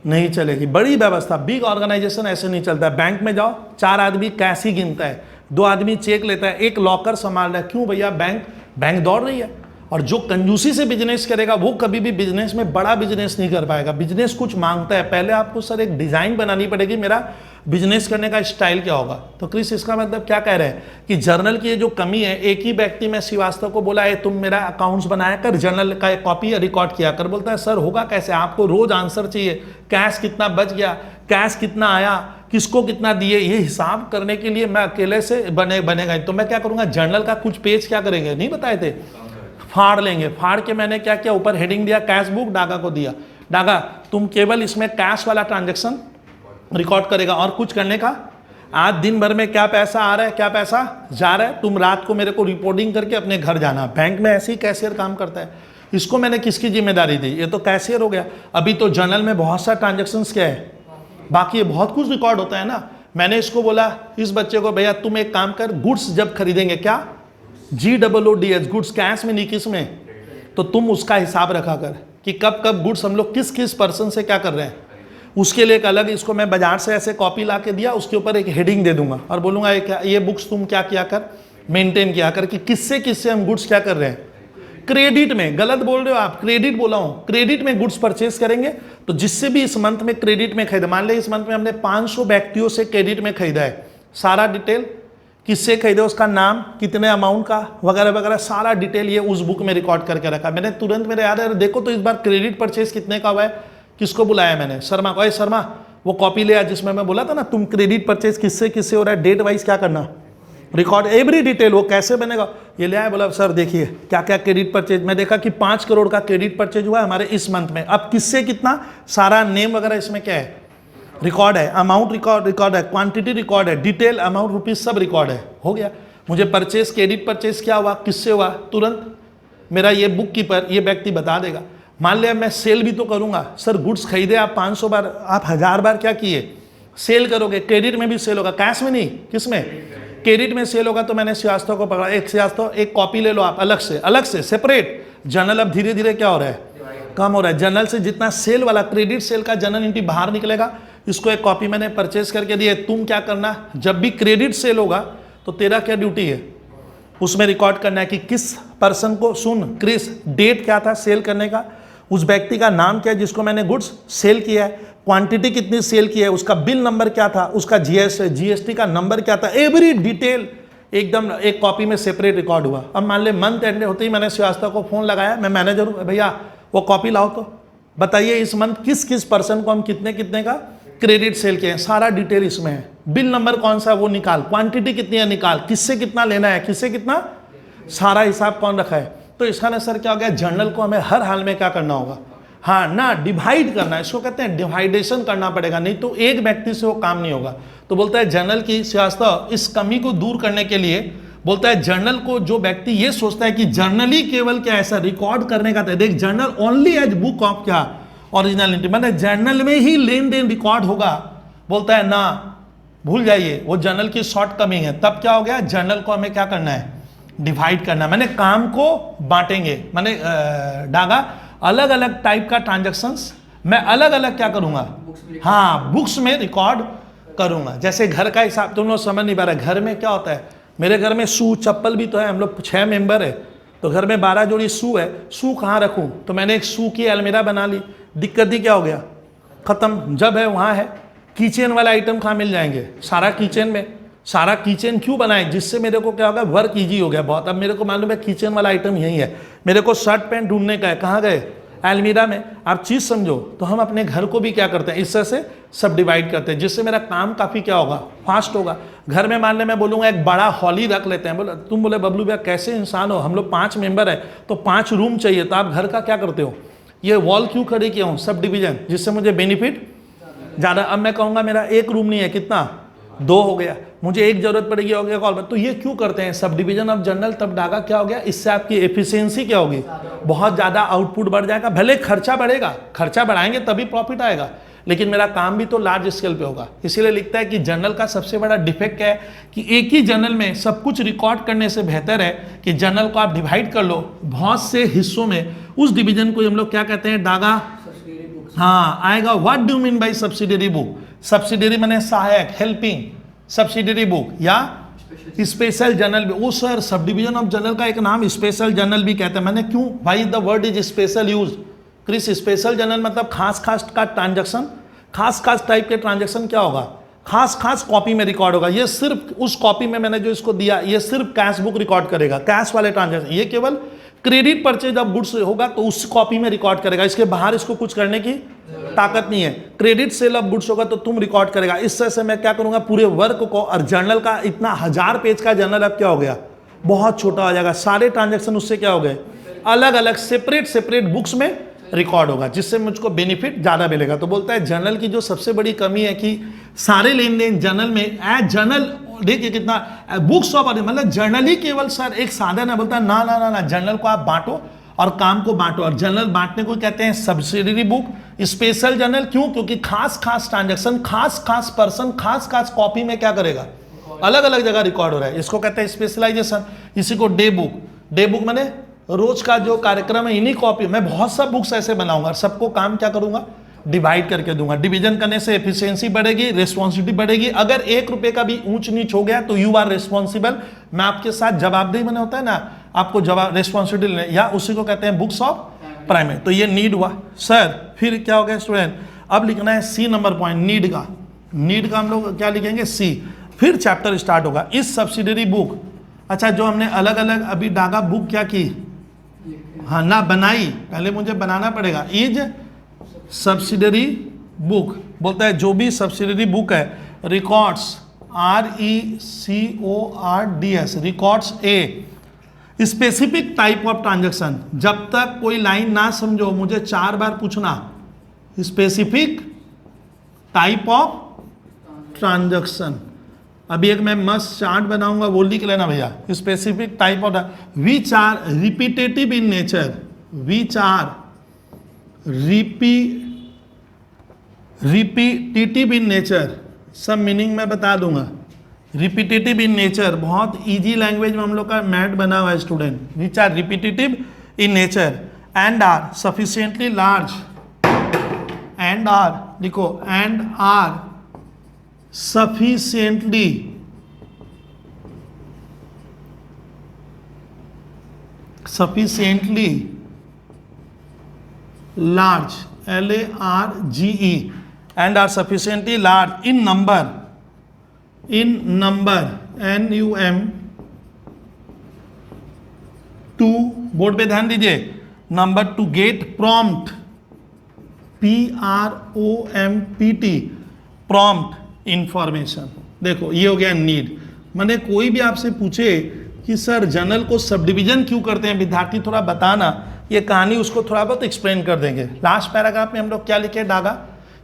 नहीं चलेगी। बड़ी व्यवस्था, बिग ऑर्गेनाइजेशन ऐसे नहीं चलता है। बैंक में जाओ, 4 आदमी कैश ही गिनता है, 2 आदमी चेक लेता है, एक लॉकर संभाल रहा है। क्यों भैया? बैंक दौड़ रही है। और जो कंजूसी से बिजनेस करेगा वो कभी भी बिजनेस में बड़ा बिजनेस नहीं कर पाएगा। बिजनेस कुछ मांगता है, पहले आपको सर एक डिजाइन बनानी पड़ेगी, मेरा बिजनेस करने का स्टाइल क्या होगा। तो क्रिस इसका मतलब क्या कह रहे हैं कि जर्नल की जो कमी है, एक ही व्यक्ति में श्रीवास्तव को बोला है तुम मेरा अकाउंट्स बनाया कर, जर्नल का एक कॉपी रिकॉर्ड किया कर। बोलता है सर होगा कैसे, आपको रोज आंसर चाहिए, कैश कितना बच गया, कैश कितना आया, किसको कितना दिए, ये हिसाब करने के लिए मैं अकेले से बनेगा। तो मैं क्या करूंगा, जर्नल का कुछ पेज क्या करेंगे, नहीं बताए थे, फाड़ लेंगे। फाड़ के मैंने क्या किया, ऊपर हेडिंग दिया कैश बुक, डागा को दिया, डागा तुम केवल इसमें कैश वाला ट्रांजैक्शन रिकॉर्ड करेगा और कुछ करने का। आज दिन भर में क्या पैसा आ रहा है, क्या पैसा जा रहा है, तुम रात को मेरे को रिपोर्टिंग करके अपने घर जाना। बैंक में ऐसे ही कैशियर काम करता है। इसको मैंने किसकी जिम्मेदारी दी, ये तो कैशियर हो गया। अभी तो जर्नल में बहुत सा ट्रांजेक्शन्स क्या है बाकी है, बहुत कुछ रिकॉर्ड होता है ना। मैंने इसको बोला, इस बच्चे को, भैया तुम एक काम कर, गुड्स जब खरीदेंगे, क्या GOODS, गुड्स कैश में नहीं किस में, तो तुम उसका हिसाब रखा कर कि कब कब गुड्स हम लोग किस किस पर्सन से क्या कर रहे हैं। उसके लिए एक अलग, इसको मैं बाजार से ऐसे कॉपी ला के दिया, उसके ऊपर एक हेडिंग दे दूंगा और बोलूंगा ये बुक्स तुम क्या किया कर, मेंटेन किया कर कि किससे किससे हम गुड्स क्या कर रहे हैं, क्रेडिट में। गलत बोल रहे हो आप, क्रेडिट बोला हूं, क्रेडिट में गुड्स परचेस करेंगे। तो जिससे भी इस मंथ में क्रेडिट में खरीदा, मान ले इस मंथ में हमने 500 व्यक्तियों से क्रेडिट में खरीदा है, सारा डिटेल किससे खरीदे, उसका नाम, कितने अमाउंट का, वगैरह वगैरह सारा डिटेल ये उस बुक में रिकॉर्ड करके रखा। मैंने तुरंत, मेरे याद है, देखो तो इस बार क्रेडिट परचेस कितने का हुआ है, किसको बुलाया मैंने, शर्मा को, शर्मा वो कॉपी ले आ जिसमें मैं बोला था ना तुम क्रेडिट परचेस किससे किससे हो रहा है, डेट वाइज क्या करना, रिकॉर्ड एवरी डिटेल। वो कैसे बनेगा, ये ले आया, बोला सर देखिए क्या क्या क्रेडिट परचेज, मैं देखा कि 5 करोड़ का क्रेडिट परचेज हुआ है हमारे इस मंथ में, अब किससे कितना, सारा नेम वगैरह इसमें क्या है, रिकॉर्ड है, अमाउंट रिकॉर्ड है, क्वांटिटी रिकॉर्ड है, डिटेल, अमाउंट, रुपीज सब रिकॉर्ड है। हो गया, मुझे परचेज, क्रेडिट परचेज क्या हुआ, किससे हुआ, तुरंत मेरा ये बुक कीपर, ये व्यक्ति बता देगा। मान लिया मैं सेल भी तो करूंगा, सर गुड्स खरीदे आप 500 बार, आप 1000 बार क्या किए, सेल करोगे, क्रेडिट में भी सेल होगा, कैश में नहीं, किस में, क्रेडिट में सेल होगा। तो मैंने श्रीवास्तव को पकड़ा, एक श्रीवास्तव एक कॉपी ले लो आप अलग से सेपरेट। जर्नल अब धीरे धीरे क्या हो रहा है, कम हो रहा है। जर्नल से जितना सेल वाला, क्रेडिट सेल का जर्नल एंट्री बाहर निकलेगा, इसको एक कॉपी मैंने परचेज करके दी है। तुम क्या करना, जब भी क्रेडिट सेल होगा तो तेरा क्या ड्यूटी है, उसमें रिकॉर्ड करना है कि किस पर्सन को, सुन क्रिस, डेट क्या था सेल करने का, उस व्यक्ति का नाम क्या है जिसको मैंने गुड्स सेल किया है, क्वांटिटी कितनी सेल की है, उसका बिल नंबर क्या था, उसका जीएसटी का नंबर क्या था, एवरी डिटेल एकदम एक कॉपी में सेपरेट रिकॉर्ड हुआ। अब मान ले मंथ एंड होते ही मैंने श्रीवास्तव को फोन लगाया, मैं मैनेजर हूँ, भैया वो कॉपी लाओ तो बताइए इस मंथ किस किस पर्सन को हम कितने कितने का क्रेडिट सेल किए हैं, सारा डिटेल इसमें है, बिल नंबर कौन सा वो निकाल, क्वांटिटी कितनी है निकाल, किससे कितना लेना है, किससे कितना, सारा हिसाब कौन रखा है। तो इसका असर क्या हो गया, जर्नल को हमें हर हाल में क्या करना होगा, हाँ ना, डिवाइड करना, इसको कहते हैं डिवाइडेशन करना पड़ेगा, नहीं तो एक व्यक्ति से वो काम नहीं होगा। तो बोलता है जर्नल की, श्रीवास्तव इस कमी को दूर करने के लिए बोलता है जर्नल को, जो व्यक्ति ये सोचता है कि जर्नल ही केवल क्या ऐसा रिकॉर्ड करने का था, देख journal only as book of क्या ओरिजिनलिटी, मतलब जर्नल में ही लेन देन रिकॉर्ड होगा, बोलता है ना, भूल जाइए, वो जर्नल की शॉर्ट कमी है। तब क्या हो गया, जर्नल को हमें क्या करना है, डिवाइड करना, मैंने काम को बांटेंगे, मैंने डागा अलग अलग टाइप का ट्रांजैक्शंस मैं अलग अलग क्या करूंगा, हाँ बुक्स में रिकॉर्ड करूंगा। जैसे घर का हिसाब तुम लोग समझ नहीं पा रहे, घर में क्या होता है, मेरे घर में शू चप्पल भी तो है, हम लोग 6 मेंबर है, तो घर में 12 जोड़ी शू है, शू कहाँ रखूं, तो मैंने एक शू की अलमीरा बना ली, दिक्कत ही क्या हो गया, खत्म, जब है वहाँ है। किचन वाला आइटम कहाँ मिल जाएंगे, सारा किचन में, सारा किचन क्यों बनाए, जिससे मेरे को क्या होगा, वर्क इजी हो गया बहुत। अब मेरे को मालूम है किचन वाला आइटम यही है, मेरे को शर्ट पैंट ढूंढने का है, कहाँ गए, अलमीरा में। आप चीज़ समझो, तो हम अपने घर को भी क्या करते हैं, इस तरह से सब डिवाइड करते हैं, जिससे मेरा काम काफ़ी क्या होगा, फास्ट होगा। घर में मान ले मैं बोलूँगा एक बड़ा हॉल ही रख लेते हैं, बोले तुम बोले बबलू भैया कैसे इंसान हो, हम लोग 5 मेंबर है तो 5 रूम चाहिए, तो आप घर का क्या करते हो, ये वॉल क्यों खड़ी किया हूँ, सब डिवीजन, जिससे मुझे बेनिफिट ज़्यादा। अब मैं कहूँगा मेरा एक रूम नहीं है, कितना, 2 हो गया, मुझे एक जरूरत पड़ेगी, हो गया कॉल, तो ये क्यों करते हैं, सब डिवीजन ऑफ जर्नल। तब डागा क्या हो गया, इससे आपकी एफिशिएंसी क्या होगी, बहुत ज़्यादा आउटपुट बढ़ जाएगा। भले खर्चा बढ़ेगा, खर्चा बढ़ाएंगे तभी प्रॉफिट आएगा, लेकिन मेरा काम भी तो लार्ज स्केल पे होगा। इसीलिए लिखता है कि जर्नल का सबसे बड़ा डिफेक्ट क्या है कि एक ही जर्नल में सब कुछ रिकॉर्ड करने से बेहतर है कि जर्नल को आप डिवाइड कर लो बहुत से हिस्सों में। उस डिवीजन को हम लोग क्या कहते हैं, डागा, हाँ आएगा। What do mean by subsidiary book, subsidiary माने सहायक, हेल्पिंग, सब्सिडरी बुक या स्पेशल जर्नल भी। वो sir sub division of journal का एक नाम स्पेशल जर्नल भी कहते हैं। मैंने क्यों भाई, the word is special use, क्रिस स्पेशल जर्नल मतलब खास खास का ट्रांजैक्शन, खास खास टाइप के ट्रांजैक्शन क्या होगा, खास खास कॉपी में रिकॉर्ड होगा। ये सिर्फ उस कॉपी में मैंने जो इसको दिया, ये सिर्फ कैश बुक रिकॉर्ड करेगा, कैश वाले ट्रांजैक्शन। ये केवल क्रेडिट परचेज ऑफ गुड्स होगा तो उस कॉपी में रिकॉर्ड करेगा, इसके बाहर इसको कुछ करने की ताकत नहीं है। क्रेडिट सेल ऑफ गुड्स होगा तो तुम रिकॉर्ड करेगा। इस तरह से मैं क्या करूंगा, पूरे वर्क को, और जर्नल का इतना 1000 पेज का जर्नल अब क्या हो गया, बहुत छोटा हो जाएगा। सारे ट्रांजैक्शन उससे क्या हो गए, अलग अलग सेपरेट सेपरेट बुक्स में रिकॉर्ड होगा, जिससे मुझको बेनिफिट ज़्यादा मिलेगा। तो बोलता है जर्नल की जो सबसे बड़ी कमी है कि सारे लेन देन जर्नल में, जर्नल देखिए कितना बुक्स ऑफ, मतलब जर्नल ही केवल सर एक साधन है। बोलता है ना ना ना ना, जर्नल को आप बांटो और काम को बांटो। और जर्नल बांटने को कहते हैं सब्सिडरी बुक। स्पेशल जर्नल क्यों? क्योंकि खास खास ट्रांजैक्शन, खास खास पर्सन, खास खास कॉपी में क्या करेगा, अलग अलग जगह रिकॉर्ड हो रहा है, इसको कहते हैं स्पेशलाइजेशन। इसी को डे बुक, डे बुक मैंने रोज का जो कार्यक्रम है इन्हीं कॉपी, मैं बहुत सब बुक्स ऐसे बनाऊंगा, सबको काम क्या करूंगा, डिवाइड करके दूंगा। डिवीजन करने से एफिशिएंसी बढ़ेगी, रिस्पॉन्सिबिलिटी बढ़ेगी। अगर 1 रुपए का भी ऊंच नीच हो गया तो यू आर रिस्पॉन्सिबल, मैं आपके साथ जवाबदेही बने होता है ना, आपको जवाब रिस्पॉन्सिबिलिटी, या उसी को कहते हैं बुक्स ऑफ प्राइमरी। तो ये नीड हुआ सर। फिर क्या हो गया स्टूडेंट, अब लिखना है सी नंबर पॉइंट, नीड का। नीड का हम लोग क्या लिखेंगे, सी। फिर चैप्टर स्टार्ट होगा इस सब्सिडरी बुक। अच्छा, जो हमने अलग अलग अभी डागा बुक क्या की, हाँ ना बनाई, पहले मुझे बनाना पड़ेगा। इज सब्सिडरी बुक बोलता है जो भी सब्सिडरी बुक है, records RECORDS, records a specific type of transaction. जब तक कोई लाइन ना समझो मुझे 4 बार पूछना, स्पेसिफिक टाइप ऑफ ट्रांजैक्शन। अभी एक मैं मस्त चार्ट बनाऊंगा, वो लिख लेना भैया। Specific type of, which are repetitive in nature, which are repetitive in nature, सब मीनिंग मैं बता दूंगा। रिपीटेटिव इन नेचर बहुत इजी लैंग्वेज में हम लोग का मैथ बना हुआ है student. Which are repetitive in nature and are sufficiently large, and are लिखो, and are sufficiently large, LARGE, and are sufficiently large in number, NUM to, board पे ध्यान दीजिए, number to get prompt, PROMPT, prompt information. देखो ये हो गया need. मैंने कोई भी आपसे पूछे कि सर जर्नल को सब डिवीजन क्यों करते हैं, विद्यार्थी थोड़ा बताना, ये कहानी उसको थोड़ा बहुत एक्सप्लेन कर देंगे। लास्ट पैराग्राफ में हम लोग क्या लिखे डागा,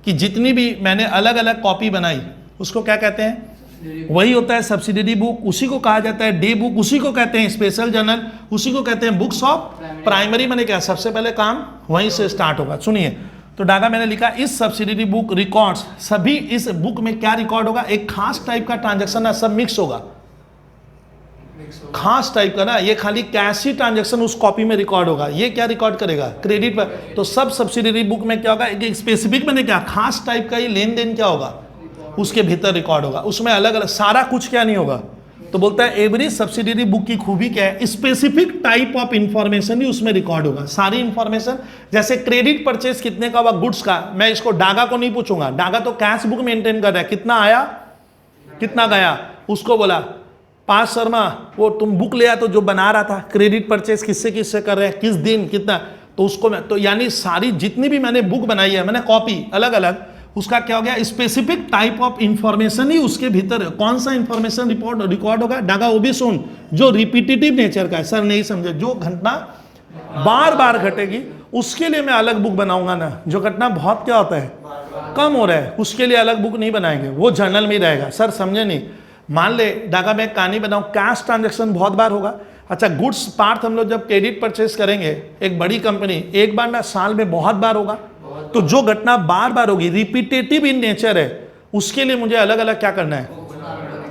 कि जितनी भी मैंने अलग अलग कॉपी बनाई उसको क्या कहते हैं, वही होता है सब्सिडरी बुक, उसी को कहा जाता है डे बुक, उसी को कहते हैं स्पेशल जर्नल, उसी को कहते हैं बुक्स ऑफ प्राइमरी। मैंने क्या, सबसे पहले काम वहीं से स्टार्ट होगा। सुनिए तो डागा मैंने लिखा इस सब्सिडरी बुक रिकॉर्ड्स, सभी इस बुक में क्या रिकॉर्ड होगा, एक खास टाइप का ट्रांजैक्शन है, सब मिक्स होगा, खास टाइप का ना, ये खाली कैश ही ट्रांजैक्शन उस कॉपी में रिकॉर्ड होगा। ये क्या रिकॉर्ड करेगा, क्रेडिट पर। तो सब सब्सिडरी बुक में क्या होगा, एक स्पेसिफिक मैंने क्या, खास टाइप का ही लेन देन क्या होगा उसके भीतर रिकॉर्ड होगा, उसमें अलग अलग सारा कुछ क्या नहीं होगा। तो बोलता है एवरी सब्सिडरी बुक की खूबी क्या है, स्पेसिफिक टाइप ऑफ इंफॉर्मेशन ही उसमें रिकॉर्ड होगा, सारी इंफॉर्मेशन। जैसे क्रेडिट परचेज कितने का हुआ गुड्स का, मैं इसको डागा को नहीं पूछूंगा, डागा तो कैश बुक मेंटेन कर रहा है, कितना आया कितना गया, उसको बोला पास शर्मा वो तुम बुक ले आया तो जो बना रहा था क्रेडिट परचेज किससे किससे कर रहे हैं, किस दिन कितना, तो उसको मैं तो यानी सारी जितनी भी मैंने बुक बनाई है, मैंने कॉपी अलग अलग, उसका क्या हो गया, स्पेसिफिक टाइप ऑफ इंफॉर्मेशन ही उसके भीतर। कौन सा इंफॉर्मेशन रिकॉर्ड होगा डागा, वो भी सुन, जो रिपीटेटिव नेचर का है। सर नहीं समझे, जो घटना बार बार घटेगी उसके लिए मैं अलग बुक बनाऊंगा ना, जो घटना बहुत क्या होता है कम हो रहा है उसके लिए अलग बुक नहीं बनाएंगे, वो जर्नल में रहेगा। सर समझे नहीं, मान ले डागा मैं कहानी बनाऊं, कैश ट्रांजेक्शन बहुत बार होगा। अच्छा गुड्स पार्ट हम लोग जब क्रेडिट परचेज करेंगे, एक बड़ी कंपनी एक बार ना साल में बहुत बार होगा, तो जो घटना बार बार होगी रिपीटेटिव इन नेचर है, उसके लिए मुझे अलग अलग क्या करना है,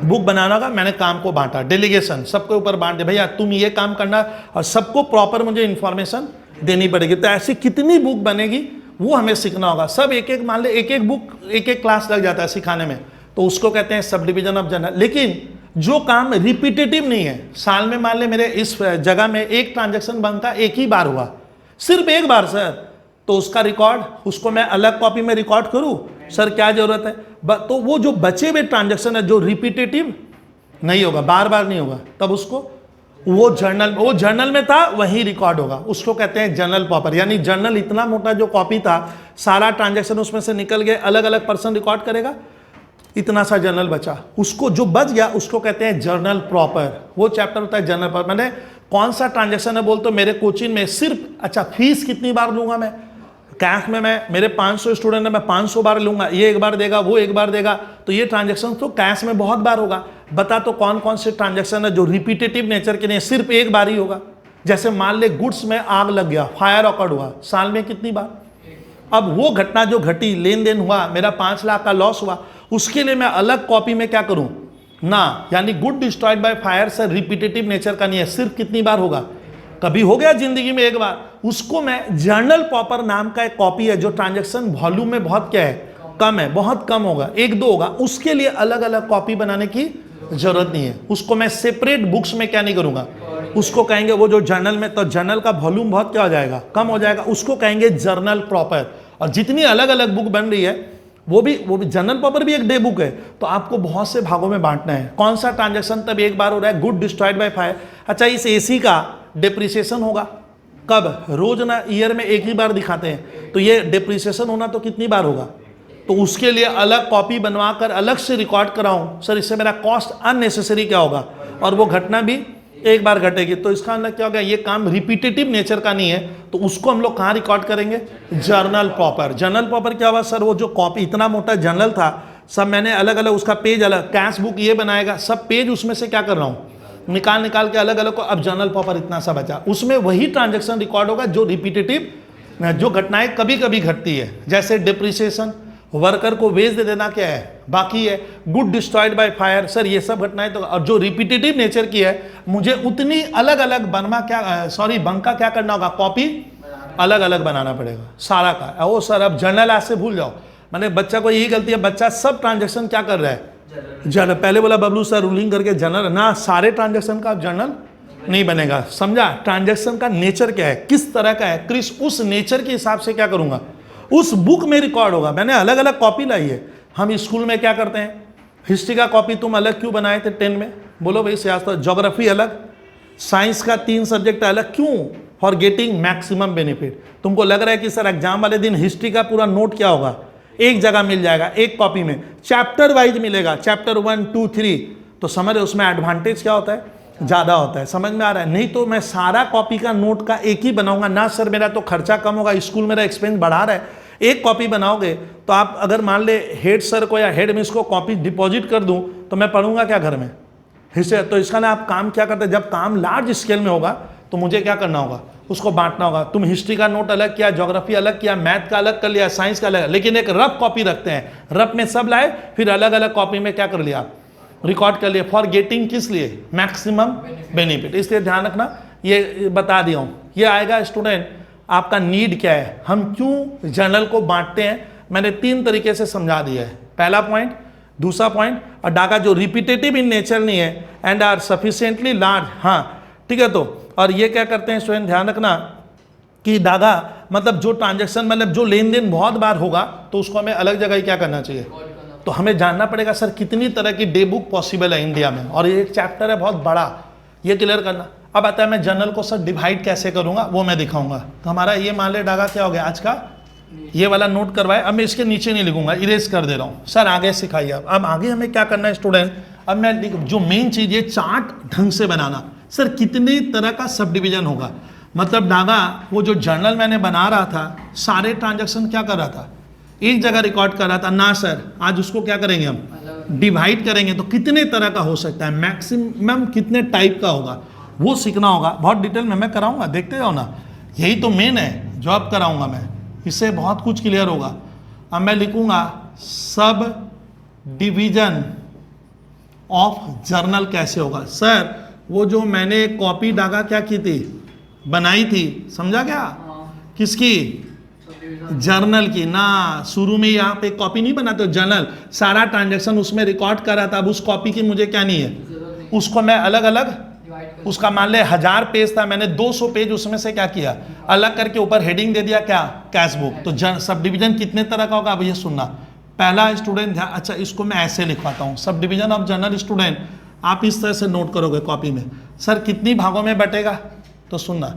बुक बनाना होगा। मैंने काम को बांटा, डेलीगेशन सबके ऊपर बांट दे, भैया तुम ये काम करना, और सबको प्रॉपर मुझे इंफॉर्मेशन देनी पड़ेगी। तो ऐसी कितनी बुक बनेगी वो हमें सीखना होगा। सब एक एक मान ले, एक एक बुक एक एक क्लास लग जाता है सिखाने में, तो उसको कहते हैं सब डिवीजन ऑफ जर्नल। लेकिन जो काम रिपीटेटिव नहीं है, साल में मान ले मेरे इस जगह में एक ट्रांजेक्शन बनता एक ही बार हुआ, सिर्फ एक बार सर, तो उसका रिकॉर्ड उसको मैं अलग कॉपी में रिकॉर्ड करूं, सर क्या जरूरत है। तो वो जो बचे हुए ट्रांजेक्शन है जो रिपीटेटिव नहीं होगा, बार बार नहीं होगा, तब उसको वो जर्नल में था वही रिकॉर्ड होगा, उसको कहते हैं जर्नल प्रॉपर। यानी जर्नल इतना मोटा जो कॉपी था, सारा ट्रांजेक्शन उसमें से निकल गए, अलग अलग पर्सन रिकॉर्ड करेगा, इतना सा जर्नल बचा, उसको जो बच गया उसको कहते हैं जर्नल प्रॉपर। वो चैप्टर होता है जर्नल प्रॉपर। मैंने कौन सा ट्रांजेक्शन है बोल, तो मेरे कोचिंग में सिर्फ, अच्छा फीस कितनी बार लूंगा मैं, कैश में मैं मेरे 500 स्टूडेंट है, मैं 500 बार लूंगा, ये एक बार देगा वो एक बार देगा, तो ये ट्रांजेक्शन तो कैश में बहुत बार होगा। बता तो कौन कौन से ट्रांजेक्शन है जो रिपीटेटिव नेचर के नहीं, सिर्फ एक बार ही होगा। जैसे मान ले गुड्स में आग लग गया, फायर ऑकर्ड हुआ, साल में कितनी बार? अब वो घटना जो घटी, लेन देन हुआ, मेरा 5 लाख का लॉस हुआ, उसके लिए मैं अलग कॉपी में क्या करूं ना, यानी गुड डिस्ट्रॉयड बाय फायर से रिपीटेटिव नेचर का नहीं है, सिर्फ कितनी बार होगा? कभी हो गया जिंदगी में एक बार, उसको मैं जर्नल प्रॉपर नाम का एक कॉपी है जो ट्रांजैक्शन वॉल्यूम में बहुत क्या है, कम है, बहुत कम होगा, 1-2 होगा, उसके लिए अलग अलग कॉपी बनाने की जरूरत नहीं है। उसको मैं सेपरेट बुक्स में क्या नहीं करूंगा, उसको कहेंगे वो जो जर्नल में, तो जर्नल का वॉल्यूम बहुत क्या हो जाएगा, कम हो जाएगा, उसको कहेंगे जर्नल प्रॉपर। और जितनी अलग अलग बुक बन रही है वो भी जर्नल प्रॉपर भी एक डे बुक है, तो आपको बहुत से भागों में बांटना है। कौन सा ट्रांजैक्शन तब एक बार हो रहा है, गुड डिस्ट्रॉयड बाय फायर। अच्छा, इस एसी का डिप्रिसिएशन होगा कब? रोज ना, ईयर में एक ही बार दिखाते हैं, तो ये डिप्रिसिएशन होना तो कितनी बार होगा? तो उसके लिए अलग कॉपी बनवा कर अलग से रिकॉर्ड कराऊं, सर इससे मेरा कॉस्ट अननेसेसरी क्या होगा, और वो घटना भी एक बार घटेगी। तो इसका मतलब क्या हो गया, ये काम रिपीटेटिव नेचर का नहीं है, तो उसको हम लोग कहाँ रिकॉर्ड करेंगे? Journal proper. जर्नल प्रॉपर क्या हुआ सर, वो जो कॉपी, इतना मोटा जर्नल था, सब मैंने अलग अलग, उसका पेज अलग, कैश बुक ये बनाएगा, सब पेज उसमें से क्या कर रहा हूँ, निकाल के अलग अलग को, अब जर्नल प्रॉपर इतना सा बचा, उसमें वही ट्रांजेक्शन रिकॉर्ड होगा जो रिपीटेटिव, जो घटनाएं कभी कभी घटती है, जैसे डिप्रिसिएशन, वर्कर को वेज दे देना क्या है, बाकी है, good destroyed by fire, sir ये सब घटनाएं तो, और जो रिपीटेटिव नेचर की है, मुझे उतनी अलग अलग बंका क्या करना होगा, कॉपी अलग अलग बनाना पड़ेगा सारा का। ओ सर अब जर्नल आज से भूल जाओ, मैंने बच्चा को यही गलती है, बच्चा सब ट्रांजेक्शन क्या कर रहा है, जर्नल। पहले बोला बबलू सर रूलिंग करके जर्नल ना, सारे ट्रांजेक्शन का जर्नल नहीं बनेगा, समझा? ट्रांजेक्शन का नेचर क्या है, किस तरह का है, क्रिस उस नेचर के हिसाब से क्या करूंगा, उस बुक में रिकॉर्ड होगा। मैंने अलग अलग कॉपी लाई है। हम स्कूल में क्या करते हैं, हिस्ट्री का कॉपी तुम अलग क्यों बनाए थे 10 में, बोलो भाई सियासत, ज्योग्राफी अलग, साइंस का 3 सब्जेक्ट अलग, क्यों? For getting maximum benefit. तुमको लग रहा है कि सर एग्जाम वाले दिन हिस्ट्री का पूरा नोट क्या होगा, एक जगह मिल जाएगा, एक कॉपी में, चैप्टर वाइज मिलेगा, चैप्टर 1, 2, 3, तो समझ उसमें एडवांटेज क्या होता है, ज़्यादा होता है। समझ में आ रहा है? नहीं तो मैं सारा कॉपी का नोट का एक ही बनाऊंगा ना सर, मेरा तो खर्चा कम होगा, स्कूल मेरा एक्सपेंस बढ़ा रहा है। एक कॉपी बनाओगे तो आप अगर मान ले हेड सर को या हेड मिस को कॉपी डिपॉजिट कर दूं, तो मैं पढ़ूंगा क्या घर में, हिस्से? तो इसका ना आप काम क्या करते हैं, जब काम लार्ज स्केल में होगा तो मुझे क्या करना होगा, उसको बांटना होगा। तुम हिस्ट्री का नोट अलग किया, ज्योग्राफी अलग किया, मैथ का अलग कर लिया, साइंस का अलग, लेकिन एक रफ कॉपी रखते हैं, रफ में सब लाए, फिर अलग अलग कॉपी में क्या कर लिया, रिकॉर्ड कर लिया, फॉर गेटिंग किस लिए, मैक्सिमम बेनिफिट। इसलिए ध्यान रखना, ये बता दिया हूँ। ये आएगा स्टूडेंट, आपका नीड क्या है, हम क्यों जर्नल को बांटते हैं, मैंने 3 तरीके से समझा दिया है। पहला पॉइंट, दूसरा पॉइंट, और डाटा जो रिपीटेटिव इन नेचर नहीं है एंड आर सफिशिएंटली लार्ज, हाँ ठीक है। तो और ये क्या करते हैं स्टूडेंट, ध्यान रखना कि डागा मतलब जो ट्रांजेक्शन, मतलब जो लेन देन बहुत बार होगा, तो उसको हमें अलग जगह ही क्या करना चाहिए, तो हमें जानना पड़ेगा सर कितनी तरह की डे बुक पॉसिबल है इंडिया में, और ये एक चैप्टर है बहुत बड़ा, ये क्लियर करना। अब आता है मैं जर्नल को सर डिवाइड कैसे करूंगा, वो मैं दिखाऊंगा। तो हमारा ये मान ले डागा क्या हो गया आज का, ये वाला नोट करवाए, अब मैं इसके नीचे नहीं लिखूंगा, इरेज कर दे रहा हूँ। सर आगे सिखाइए। अब आगे हमें क्या करना है स्टूडेंट, अब मैं जो मेन चीज ये चार्ट ढंग से बनाना। सर कितनी तरह का सब डिवीजन होगा, मतलब डागा वो जो जर्नल मैंने बना रहा था, सारे ट्रांजेक्शन क्या कर रहा था, एक जगह रिकॉर्ड कर रहा था ना सर, आज उसको क्या करेंगे हम, डिवाइड करेंगे। तो कितने तरह का हो सकता है, मैक्सिमम कितने टाइप का होगा, वो सीखना होगा। बहुत डिटेल में मैं कराऊंगा, देखते जाओ ना, यही तो मेन है जो अब कराऊंगा मैं, इससे बहुत कुछ क्लियर होगा। अब मैं लिखूंगा सब डिवीजन ऑफ जर्नल कैसे होगा। सर वो जो मैंने कॉपी डागा क्या की थी, बनाई थी, समझा क्या, किसकी, जर्नल की ना। शुरू में यहाँ पे कॉपी नहीं बनाते, जर्नल सारा ट्रांजेक्शन उसमें रिकॉर्ड कर रहा था, अब उस कॉपी की मुझे क्या नहीं है, उसको मैं अलग अलग, उसका मान ले 1000 पेज था, मैंने 200 पेज उसमें से क्या किया, अलग करके ऊपर हेडिंग दे दिया क्या, कैश बुक। तो सब डिवीजन कितने तरह का होगा, अब ये सुनना। पहला स्टूडेंट ध्यान, अच्छा इसको मैं ऐसे लिखवाता हूँ, sub division of journal student, आप इस तरह से नोट करोगे कॉपी में। सर कितनी भागों में बटेगा, तो सुनना,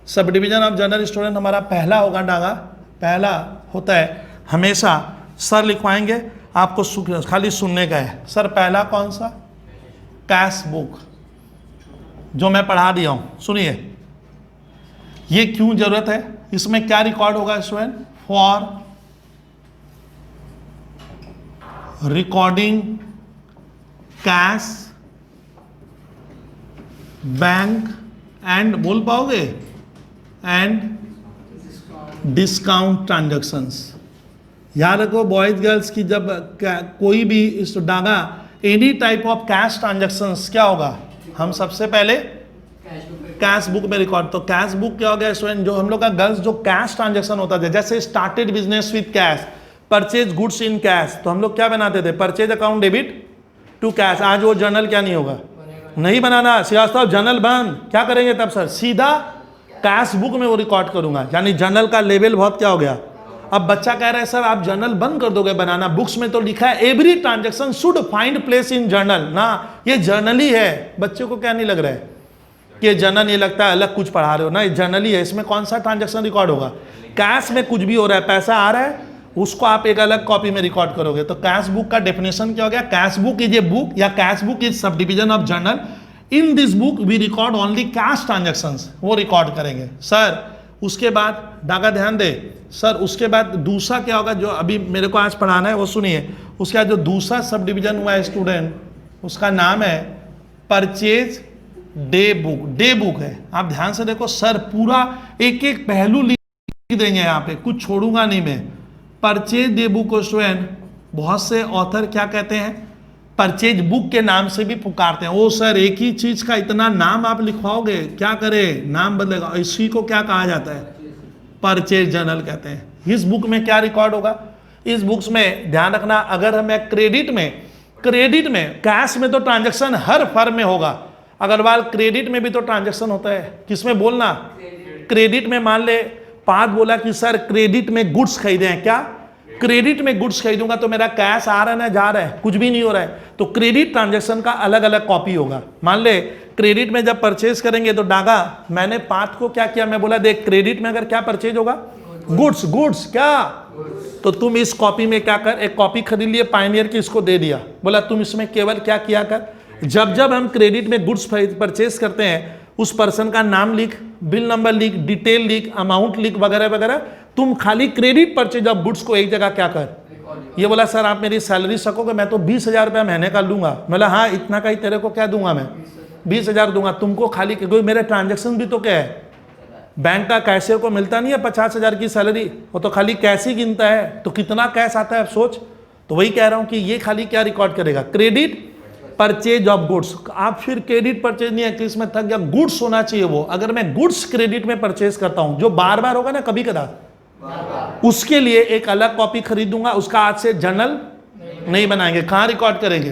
sub division of journal student हमारा पहला होगा डागा, पहला होता है हमेशा, सर लिखवाएंगे आपको, खाली सुनने का है। सर पहला कौन सा, कैश बुक, जो मैं पढ़ा दिया हूं, सुनिए। ये क्यों जरूरत है, इसमें क्या रिकॉर्ड होगा student, for recording cash bank and बोल पाओगे, एंड डिस्काउंट ट्रांजैक्शंस। याद रखो बॉयज गर्ल्स की जब कोई भी इस Daga any type of cash transactions क्या होगा, हम सबसे पहले कैश बुक में रिकॉर्ड। तो कैश बुक क्या हो गया स्टूडेंट, जो हम लोग का गर्ल्स जो कैश ट्रांजैक्शन होता था, जैसे started business with cash, purchase goods in cash, तो हम लोग क्या बनाते थे, purchase account debit to cash. आज वो जर्नल क्या नहीं होगा, नहीं बनाना श्रीवास्तव, जर्नल बंद। क्या करेंगे तब सर, सीधा कैश बुक में वो रिकॉर्ड करूंगा, यानी जर्नल का लेवल बहुत क्या हो गया। अब बच्चा कह रहा है सर आप जर्नल बंद कर दोगे बनाना, बुक्स में तो लिखा है every transaction should find place in journal ना, ये जर्नल ही है। बच्चों को क्या नहीं लग रहा है कि जर्नल, ये लगता है अलग कुछ पढ़ा रहे हो ना, ये जर्नल ही है, इसमें कौन सा ट्रांजैक्शन रिकॉर्ड होगा। कैश में कुछ भी हो रहा है, पैसा आ रहा है, उसको आप एक अलग कॉपी में रिकॉर्ड करोगे। तो कैश बुक का डेफिनेशन क्या हो गया, cash book is a book या cash book is sub division of journal. In this book we record only cash transactions, वो रिकॉर्ड करेंगे सर। उसके बाद डागा ध्यान दे सर, उसके बाद दूसरा क्या होगा जो अभी मेरे को आज पढ़ाना है वो सुनिए। उसके बाद जो दूसरा सब डिविजन हुआ है स्टूडेंट, उसका नाम है purchase day book. Day book है, आप ध्यान से देखो सर, पूरा एक एक पहलू लिख देंगे यहाँ पे, कुछ छोड़ूंगा नहीं मैं। परचेज डे बुक को स्टूडेंट बहुत से ऑथर क्या कहते हैं, परचेज बुक के नाम से भी पुकारते हैं। ओ सर एक ही चीज का इतना नाम आप लिखवाओगे, क्या करे, नाम बदलेगा। इसी को क्या कहा जाता है, परचेज जर्नल कहते हैं। इस बुक में क्या रिकॉर्ड होगा, इस बुक्स में ध्यान रखना, अगर हमें क्रेडिट में कैश में तो ट्रांजैक्शन हर फर्म में होगा, अग्रवाल क्रेडिट में भी तो ट्रांजैक्शन होता है। किसमें बोलना, क्रेडिट में। मान ले पाद बोला कि सर क्रेडिट में गुड्स खरीदे हैं, क्या क्रेडिट में गुड्स खरीदूंगा तो मेरा कैश आ रहा है ना जा रहा है, कुछ भी नहीं हो रहा है, तो क्रेडिट ट्रांजैक्शन का अलग अलग कॉपी होगा। मान ले क्रेडिट में जब परचेज करेंगे तो डागा मैंने पाथ को क्या किया, मैं बोला देख क्रेडिट में अगर क्या परचेज होगा, गुड्स क्या, तो तुम इस कॉपी में क्या कर, एक कॉपी खरीद लिए पायनियर की, इसको दे दिया, बोला तुम इसमें केवल क्या किया कर, जब जब हम क्रेडिट में गुड्स परचेज करते हैं उस पर्सन का नाम लिख, बिल नंबर लिख, डिटेल लिख, अमाउंट लिख, वगैरह वगैरह। तुम खाली क्रेडिट परचेज ऑफ गुड्स को एक जगह क्या कर, ये बोला सर आप मेरी सैलरी सकोगे, मैं तो 20,000 रुपया महीने का लूंगा। बोला हाँ इतना का ही तेरे को क्या दूंगा, मैं 20,000 दूंगा तुमको, खाली क्योंकि मेरे ट्रांजेक्शन भी तो क्या है, बैंक का कैशियर को मिलता नहीं है 50,000 की सैलरी, वो तो खाली कैश ही गिनता है, तो कितना कैश आता है सोच। तो वही कह रहा हूं कि ये खाली क्या रिकॉर्ड करेगा, क्रेडिट परचेज ऑफ गुड्स। आप फिर क्रेडिट परचेज नहीं है कि इसमें थक गया, गुड्स होना चाहिए वो। अगर मैं गुड्स क्रेडिट में परचेज करता हूं जो बार बार होगा ना, कभी कदार, उसके लिए एक अलग कॉपी खरीदूंगा, उसका आज से जर्नल नहीं बनाएंगे। कहां रिकॉर्ड करेंगे,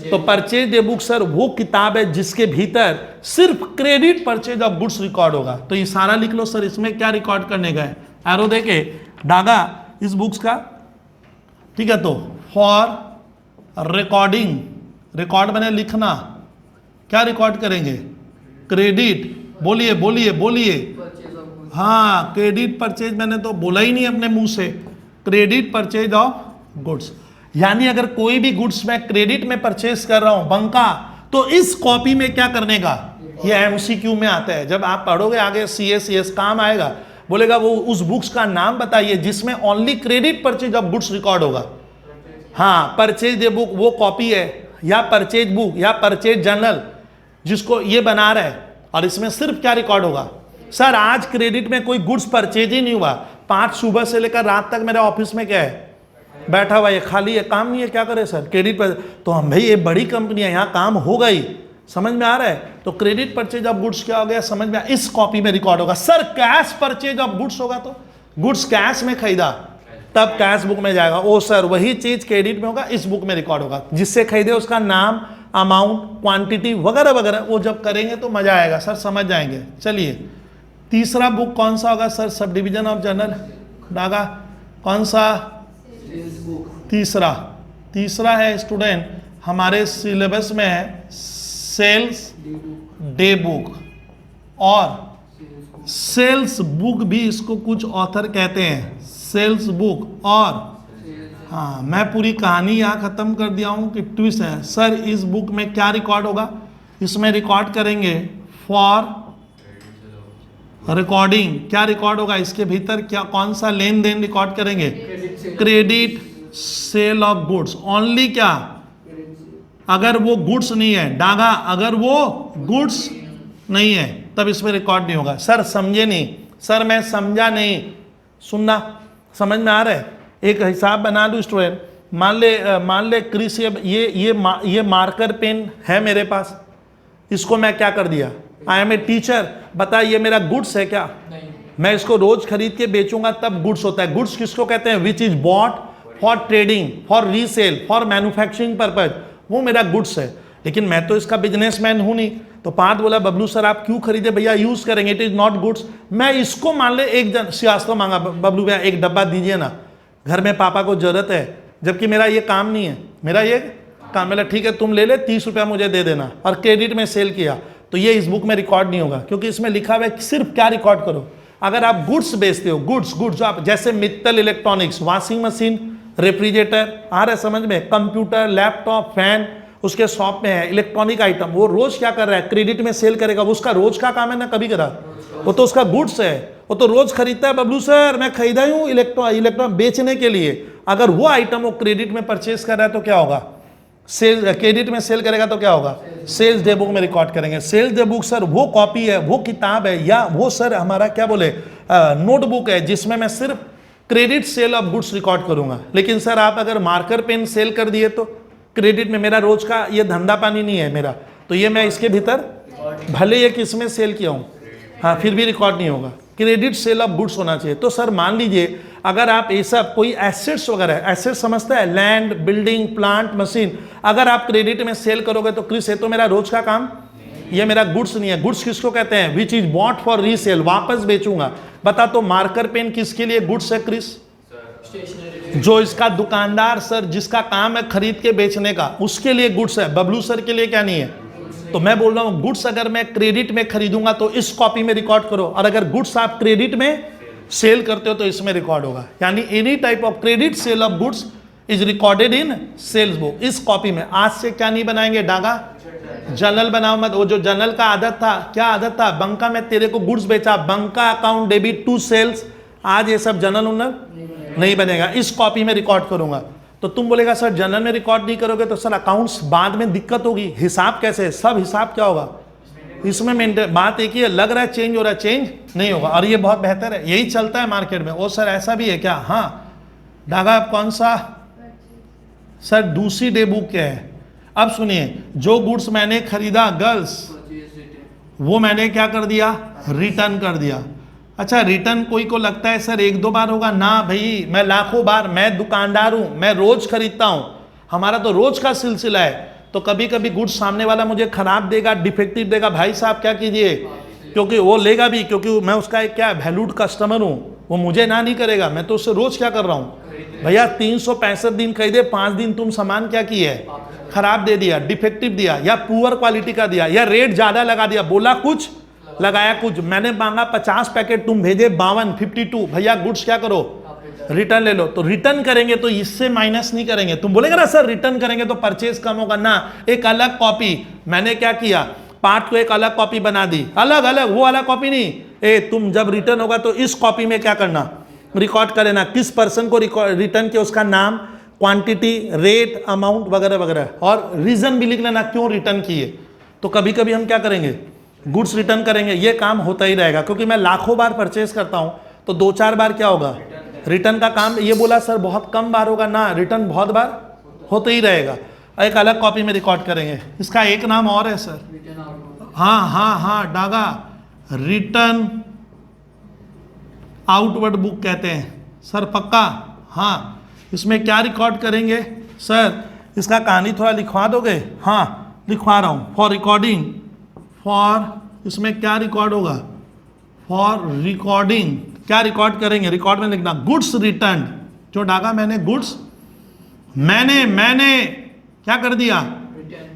तो परचेज डे बुक सर वो किताब है जिसके भीतर सिर्फ credit purchase of goods record होगा। तो ये सारा लिख लो सर, इसमें क्या रिकॉर्ड करने का है, एरो देके डागा इस बुक्स का, ठीक है। तो फॉर रिकॉर्डिंग, रिकॉर्ड मैंने लिखना, क्या रिकॉर्ड करेंगे, क्रेडिट, बोलिए बोलिए बोलिए, हाँ क्रेडिट परचेज, मैंने तो बोला ही नहीं अपने मुंह से, क्रेडिट परचेज ऑफ गुड्स। यानी अगर कोई भी गुड्स मैं क्रेडिट में परचेज कर रहा हूं बंका, तो इस कॉपी में क्या करने का, ये एमसीक्यू में आता है, जब आप पढ़ोगे आगे सीएस काम आएगा, बोलेगा वो उस बुक्स का नाम बताइए जिसमें only credit purchase of goods record होगा। हाँ परचेज डे बुक वो कॉपी है, या परचेज बुक या परचेज जर्नल जिसको ये बना रहा है, और इसमें सिर्फ क्या रिकॉर्ड होगा, सर आज क्रेडिट में कोई गुड्स परचेज ही नहीं हुआ, 5 सुबह से लेकर रात तक मेरे ऑफिस में क्या है बैठा हुआ, ये खाली है, काम नहीं है, क्या करे सर क्रेडिट पर। तो हम भाई ये बड़ी कंपनी है, यहाँ काम होगा ही, समझ में आ रहा है। तो क्रेडिट परचेज ऑफ गुड्स क्या हो गया, समझ में, इस कॉपी में रिकॉर्ड होगा। Sir cash purchase of goods होगा तो गुड्स कैश में खरीदा तब कैश बुक में जाएगा, ओ सर वही चीज क्रेडिट में होगा, इस बुक में रिकॉर्ड होगा, जिससे खरीदे उसका नाम, अमाउंट, क्वांटिटी वगैरह वगैरह, वो जब करेंगे तो मजा आएगा सर, समझ जाएंगे। चलिए तीसरा बुक कौन सा होगा sir, sub division of journal Daga, कौन सा, तीसरा है स्टूडेंट हमारे सिलेबस में है सेल्स डे बुक, और सेल्स बुक भी इसको कुछ ऑथर कहते हैं, सेल्स बुक। और हाँ मैं पूरी कहानी यहाँ खत्म कर दिया हूँ कि ट्विस्ट है सर, इस बुक में क्या रिकॉर्ड होगा, इसमें रिकॉर्ड करेंगे फॉर रिकॉर्डिंग, क्या रिकॉर्ड होगा इसके भीतर, क्या कौन सा लेन देन रिकॉर्ड करेंगे, credit sale of goods only, क्या अगर वो गुड्स नहीं है डागा, अगर वो गुड्स नहीं है तब इसमें रिकॉर्ड नहीं होगा। सर समझे नहीं, सर मैं समझा नहीं, सुनना समझ में आ रहा है। एक हिसाब बना लूँ स्टूडेंट, मान ले क्रिस ये मार्कर पेन है मेरे पास, इसको मैं क्या कर दिया, आई एम ए टीचर, बता ये मेरा गुड्स है क्या? नहीं। मैं इसको रोज खरीद के बेचूंगा तब गुड्स होता है। गुड्स किसको कहते हैं? Which is bought for trading, for resale, for manufacturing purpose, वो मेरा गुड्स है। लेकिन मैं तो इसका बिजनेसमैन हूं नहीं। तो पार्थ बोला बबलू सर आप क्यों खरीदे? भैया यूज करेंगे, इट इज नॉट गुड्स। मैं इसको मान ले एक जन श्रीवास्तव मांगा, बबलू भैया एक डब्बा दीजिए ना, घर में पापा को जरूरत है, जबकि मेरा ये काम नहीं है, मेरा ये काम। बोला ठीक है तुम ले ले, 30 रुपया मुझे दे देना, और क्रेडिट में सेल किया, तो ये इस बुक में रिकॉर्ड नहीं होगा, क्योंकि इसमें लिखा हुआ है सिर्फ क्या रिकॉर्ड करो। अगर आप गुड्स बेचते हो, गुड्स आप जैसे Mittal electronics, washing machine, refrigerator, आ रहा है समझ में, कंप्यूटर, लैपटॉप, फैन, उसके शॉप में है इलेक्ट्रॉनिक आइटम, वो रोज क्या कर रहा है? क्रेडिट में सेल करेगा। वो उसका रोज का काम है ना, कभी करा, वो तो उसका गुड्स है, वो तो रोज खरीदता है। बबलू सर मैं खरीदा हूँ इलेक्ट्रॉन बेचने के लिए। अगर वो आइटम वो क्रेडिट में परचेज कर रहा है तो क्या होगा? सेल, क्रेडिट में सेल करेगा तो क्या होगा? सेल्स डे बुक में रिकॉर्ड करेंगे। सेल्स डे बुक सर वो कॉपी है, वो किताब है, या वो सर हमारा क्या बोले नोटबुक है, जिसमें मैं सिर्फ credit sale of goods record करूंगा। लेकिन सर आप अगर मार्कर पेन सेल कर दिए तो क्रेडिट में, मेरा रोज का ये धंधा पानी नहीं है मेरा, तो ये मैं इसके भीतर भले ये किसमें सेल किया हूँ, हाँ फिर भी रिकॉर्ड नहीं होगा। क्रेडिट सेल ऑफ गुड्स होना चाहिए। तो सर मान लीजिए अगर आप ये सब कोई एसेट्स वगैरह, एसेट्स समझता है, लैंड, बिल्डिंग, प्लांट, मशीन, अगर आप क्रेडिट में सेल करोगे तो क्रिस ये तो मेरा रोज का काम, ये मेरा गुड्स नहीं है। गुड्स किसको कहते हैं? Which is bought for resale, वापस बेचूंगा। बता तो मार्कर पेन किसके लिए गुड्स है क्रिस? जो इसका दुकानदार सर जिसका काम है खरीद के बेचने का, उसके लिए गुड्स है। बबलू सर के लिए क्या नहीं है? तो मैं बोल रहा हूं गुड्स अगर मैं क्रेडिट में खरीदूंगा तो इस कॉपी में रिकॉर्ड करो, और अगर गुड्स आप क्रेडिट में सेल करते हो तो इसमें रिकॉर्ड होगा। यानी any type of credit sale of goods is recorded in sales book, इस कॉपी में। आज से क्या नहीं बनाएंगे? डागा जर्नल बनाओ मत। वो जो जर्नल का आदत था, क्या आदत था? बंका में तेरे को गुड्स बेचा, बंका अकाउंट डेबिट टू सेल्स, आज ये सब जर्नल उन्नर नहीं बनेगा, इस कॉपी में रिकॉर्ड करूंगा। तो तुम बोलेगा सर जर्नल में रिकॉर्ड नहीं करोगे तो सर अकाउंट्स बाद में दिक्कत होगी, हिसाब कैसे? सब हिसाब क्या होगा इसमें मेंटेन। बात एक ही है, लग रहा है चेंज हो रहा है, चेंज नहीं होगा, और ये बहुत बेहतर है, यही चलता है मार्केट में। ओ सर ऐसा भी है क्या? हाँ डागा कौन सा सर? दूसरी डे बुक क्या है? अब सुनिए, जो गुड्स मैंने खरीदा गर्ल्स, वो मैंने क्या कर दिया? रिटर्न कर दिया। अच्छा रिटर्न कोई को लगता है सर 1-2 बार होगा ना भाई, मैं लाखों बार, मैं दुकानदार हूं, मैं रोज खरीदता हूं, हमारा तो रोज का सिलसिला है। तो कभी कभी गुड्स सामने वाला मुझे खराब देगा, डिफेक्टिव देगा, भाई साहब क्या कीजिए, क्योंकि वो लेगा भी, क्योंकि मैं उसका एक क्या वैल्यूड कस्टमर हूं, वो मुझे ना नहीं करेगा, मैं तो उससे रोज क्या कर रहा हूं भैया, 365 दिन खरीदे, 5 दिन तुम सामान क्या किए? खराब दे दिया, डिफेक्टिव दिया, या पुअर क्वालिटी का दिया, या रेट ज्यादा लगा दिया, बोला कुछ लगाया कुछ। मैंने मांगा 50 पैकेट, तुम भेजे 52, 52, भैया गुड्स क्या करो? रिटर्न ले लो। तो रिटर्न करेंगे तो इससे माइनस नहीं करेंगे। तुम बोलेगा ना सर रिटर्न करेंगे तो परचेज कम होगा ना, एक अलग कॉपी, मैंने क्या किया, पार्ट को एक अलग कॉपी बना दी, अलग अलग, वो अलग कॉपी नहीं, तुम जब रिटर्न होगा तो इस कॉपी में क्या करना? रिकॉर्ड कर लेना, किस पर्सन को रिटर्न किया, उसका नाम, क्वांटिटी, रेट, अमाउंट वगैरह वगैरह, और रीजन भी लिख लेना क्यों रिटर्न किए। तो कभी कभी हम क्या करेंगे? गुड्स रिटर्न करेंगे, ये काम होता ही रहेगा, क्योंकि मैं लाखों बार परचेज करता हूं, तो 2-4 बार क्या होगा? रिटर्न का काम। ये बोला सर बहुत कम बार होगा ना, रिटर्न बहुत बार होता ही रहेगा। एक अलग कॉपी में रिकॉर्ड करेंगे, इसका एक नाम और है सर, हाँ डागा, रिटर्न आउटवर्ड बुक कहते हैं सर, पक्का? हाँ। इसमें क्या रिकॉर्ड करेंगे सर? इसका कहानी थोड़ा लिखवा दोगे? हाँ लिखवा रहा हूँ। फॉर रिकॉर्डिंग, फॉर, इसमें क्या रिकॉर्ड होगा? फॉर रिकॉर्डिंग, क्या रिकॉर्ड करेंगे? रिकॉर्ड में लिखना गुड्स रिटर्न, जो डागा मैंने गुड्स, मैंने क्या कर दिया?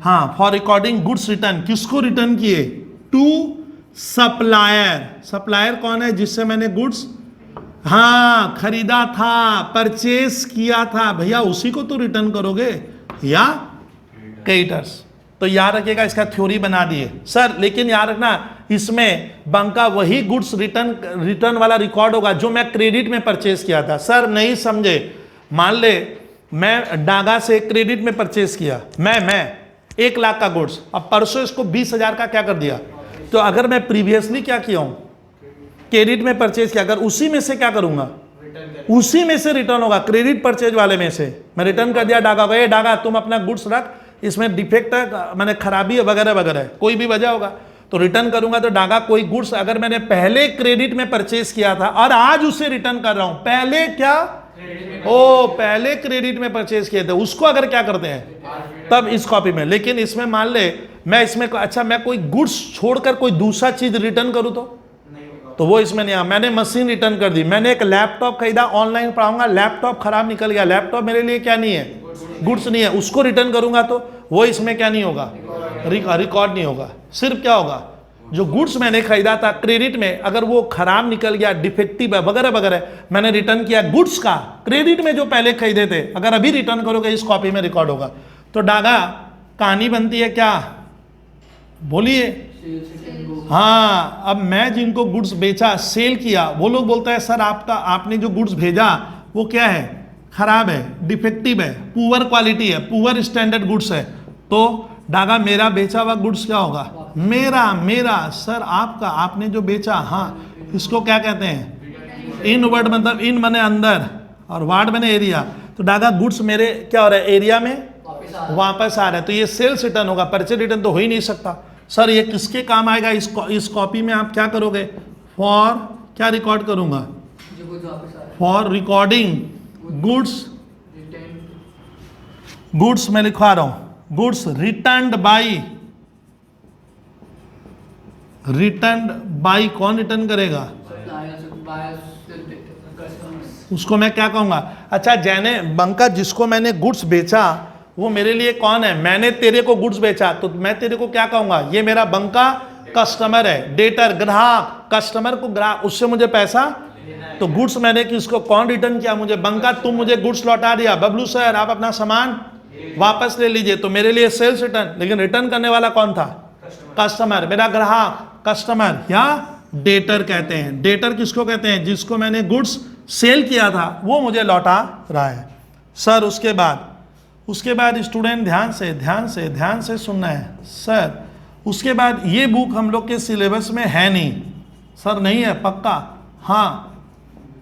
हाँ, फॉर रिकॉर्डिंग गुड्स रिटर्न, किसको रिटर्न किए? To supplier. सप्लायर कौन है? जिससे मैंने गुड्स हाँ खरीदा था, परचेस किया था, भैया उसी को तो रिटर्न करोगे, या क्रेडिटर्स। तो याद रखिएगा, इसका थ्योरी बना दिए सर, लेकिन याद रखना इसमें बंका वही गुड्स रिटर्न वाला रिकॉर्ड होगा जो मैं क्रेडिट में परचेज किया था। सर नहीं समझे, मान ले मैं डागा से क्रेडिट में परचेज किया, मैं 1 लाख का गुड्स, अब परसों इसको 20,000 का क्या कर दिया? तो अगर मैं प्रीवियसली क्या किया हूं, क्रेडिट में परचेज किया, अगर उसी में से क्या करूंगा, उसी में से रिटर्न होगा, क्रेडिट परचेज वाले में से मैं रिटर्न कर दिया डागा को, ये डागा तुम अपना गुड्स रख, इसमें डिफेक्ट है, मैंने खराबी है वगैरह वगैरह, कोई भी वजह होगा तो रिटर्न करूंगा। तो डागा कोई गुड्स अगर मैंने पहले क्रेडिट में परचेज किया था और आज उसे रिटर्न कर रहा हूं, पहले क्या, पहले क्रेडिट में परचेज किए थे, उसको अगर क्या करते हैं तब इस कॉपी में। लेकिन इसमें मान ले मैं इसमें अच्छा मैं कोई गुड्स छोड़कर कोई दूसरा चीज रिटर्न करूं तो वो इसमें नहीं आया। मैंने मशीन रिटर्न कर दी, मैंने एक लैपटॉप खरीदा, ऑनलाइन पढ़ाऊंगा, लैपटॉप खराब निकल गया, लैपटॉप मेरे लिए क्या नहीं है, गुड्स नहीं है, उसको रिटर्न करूंगा तो वो इसमें क्या नहीं होगा, रिकॉर्ड नहीं होगा। सिर्फ क्या होगा, जो गुड्स मैंने खरीदा था क्रेडिट में, अगर वो खराब निकल गया, डिफेक्टिव है वगैरह वगैरह, मैंने रिटर्न किया गुड्स का, क्रेडिट में जो पहले खरीदे थे, अगर अभी रिटर्न करोगे इस कॉपी में रिकॉर्ड होगा। तो डागा कहानी बनती है क्या, बोलिए। हाँ, अब मैं जिनको गुड्स बेचा, सेल किया, वो लोग बोलते हैं सर आपने जो गुड्स भेजा वो क्या है, खराब है, डिफेक्टिव है, पुअर क्वालिटी है, पुअर स्टैंडर्ड गुड्स है। तो डागा मेरा बेचा हुआ गुड्स क्या होगा, मेरा सर आपका, आपने जो बेचा, हाँ इसको क्या कहते हैं, इनवर्ड, मतलब इन बने अंदर और वार्ड बने एरिया। तो डागा गुड्स मेरे क्या हो रहा है, एरिया में वापस आ रहा है, तो ये सेल्स रिटर्न होगा, परचेज रिटर्न तो हो ही नहीं सकता। सर ये किसके काम आएगा, इस कॉपी में आप क्या करोगे, फॉर क्या रिकॉर्ड करूंगा, फॉर रिकॉर्डिंग गुड्स मैं लिखवा रहा हूं, गुड्स रिटर्न्ड बाई, कौन रिटर्न करेगा, उसको मैं क्या कहूंगा। अच्छा जैने बंका जिसको मैंने गुड्स बेचा वो मेरे लिए कौन है, मैंने तेरे को गुड्स बेचा, तो मैं तेरे को क्या कहूंगा, ये मेरा बंका कस्टमर है, डेटर ग्राहक, कस्टमर को ग्राहक, उससे मुझे पैसा, तो गुड्स मैंने किसको, कौन रिटर्न किया, मुझे बंका, तुम मुझे गुड्स लौटा दिया, बबलू सर आप अपना सामान वापस ले लीजिए, तो मेरे लिए सेल्स रिटर्न। लेकिन रिटर्न करने वाला कौन था, कस्टमर, मेरा ग्राहक, कस्टमर या डेटर कहते हैं। डेटर किसको कहते हैं, जिसको मैंने गुड्स सेल किया था वो मुझे लौटा रहा है। सर उसके बाद स्टूडेंट ध्यान से सुनना है सर। उसके बाद ये बुक हम लोग के सिलेबस में है नहीं सर, नहीं है पक्का, हाँ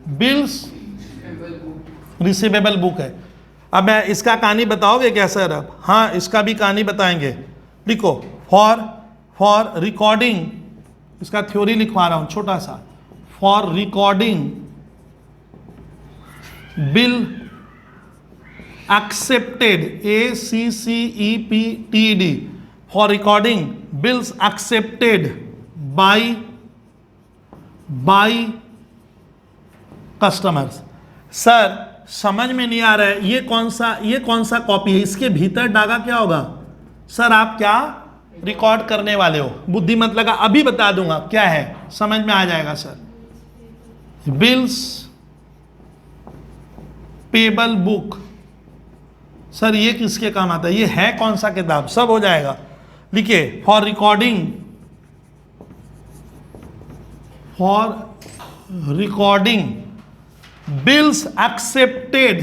बिल्स रिसीवेबल बुक है। अब मैं इसका कहानी बताओगे क्या सर, अब हाँ इसका भी कहानी बताएंगे। लिखो फॉर रिकॉर्डिंग, इसका थ्योरी लिखवा रहा हूं छोटा सा, for recording bill accepted, ACCEPTED, for recording bills accepted by customers। Sir समझ में नहीं आ रहा है, ये कौन सा कॉपी है, इसके भीतर डागा क्या होगा, सर आप क्या रिकॉर्ड करने वाले हो, बुद्धि मत लगा, अभी बता दूंगा क्या है, समझ में आ जाएगा sir. Bills payable book, sir ये किसके काम आता है, ये है कौन सा किताब, सब हो जाएगा। लिखिए for recording bills accepted,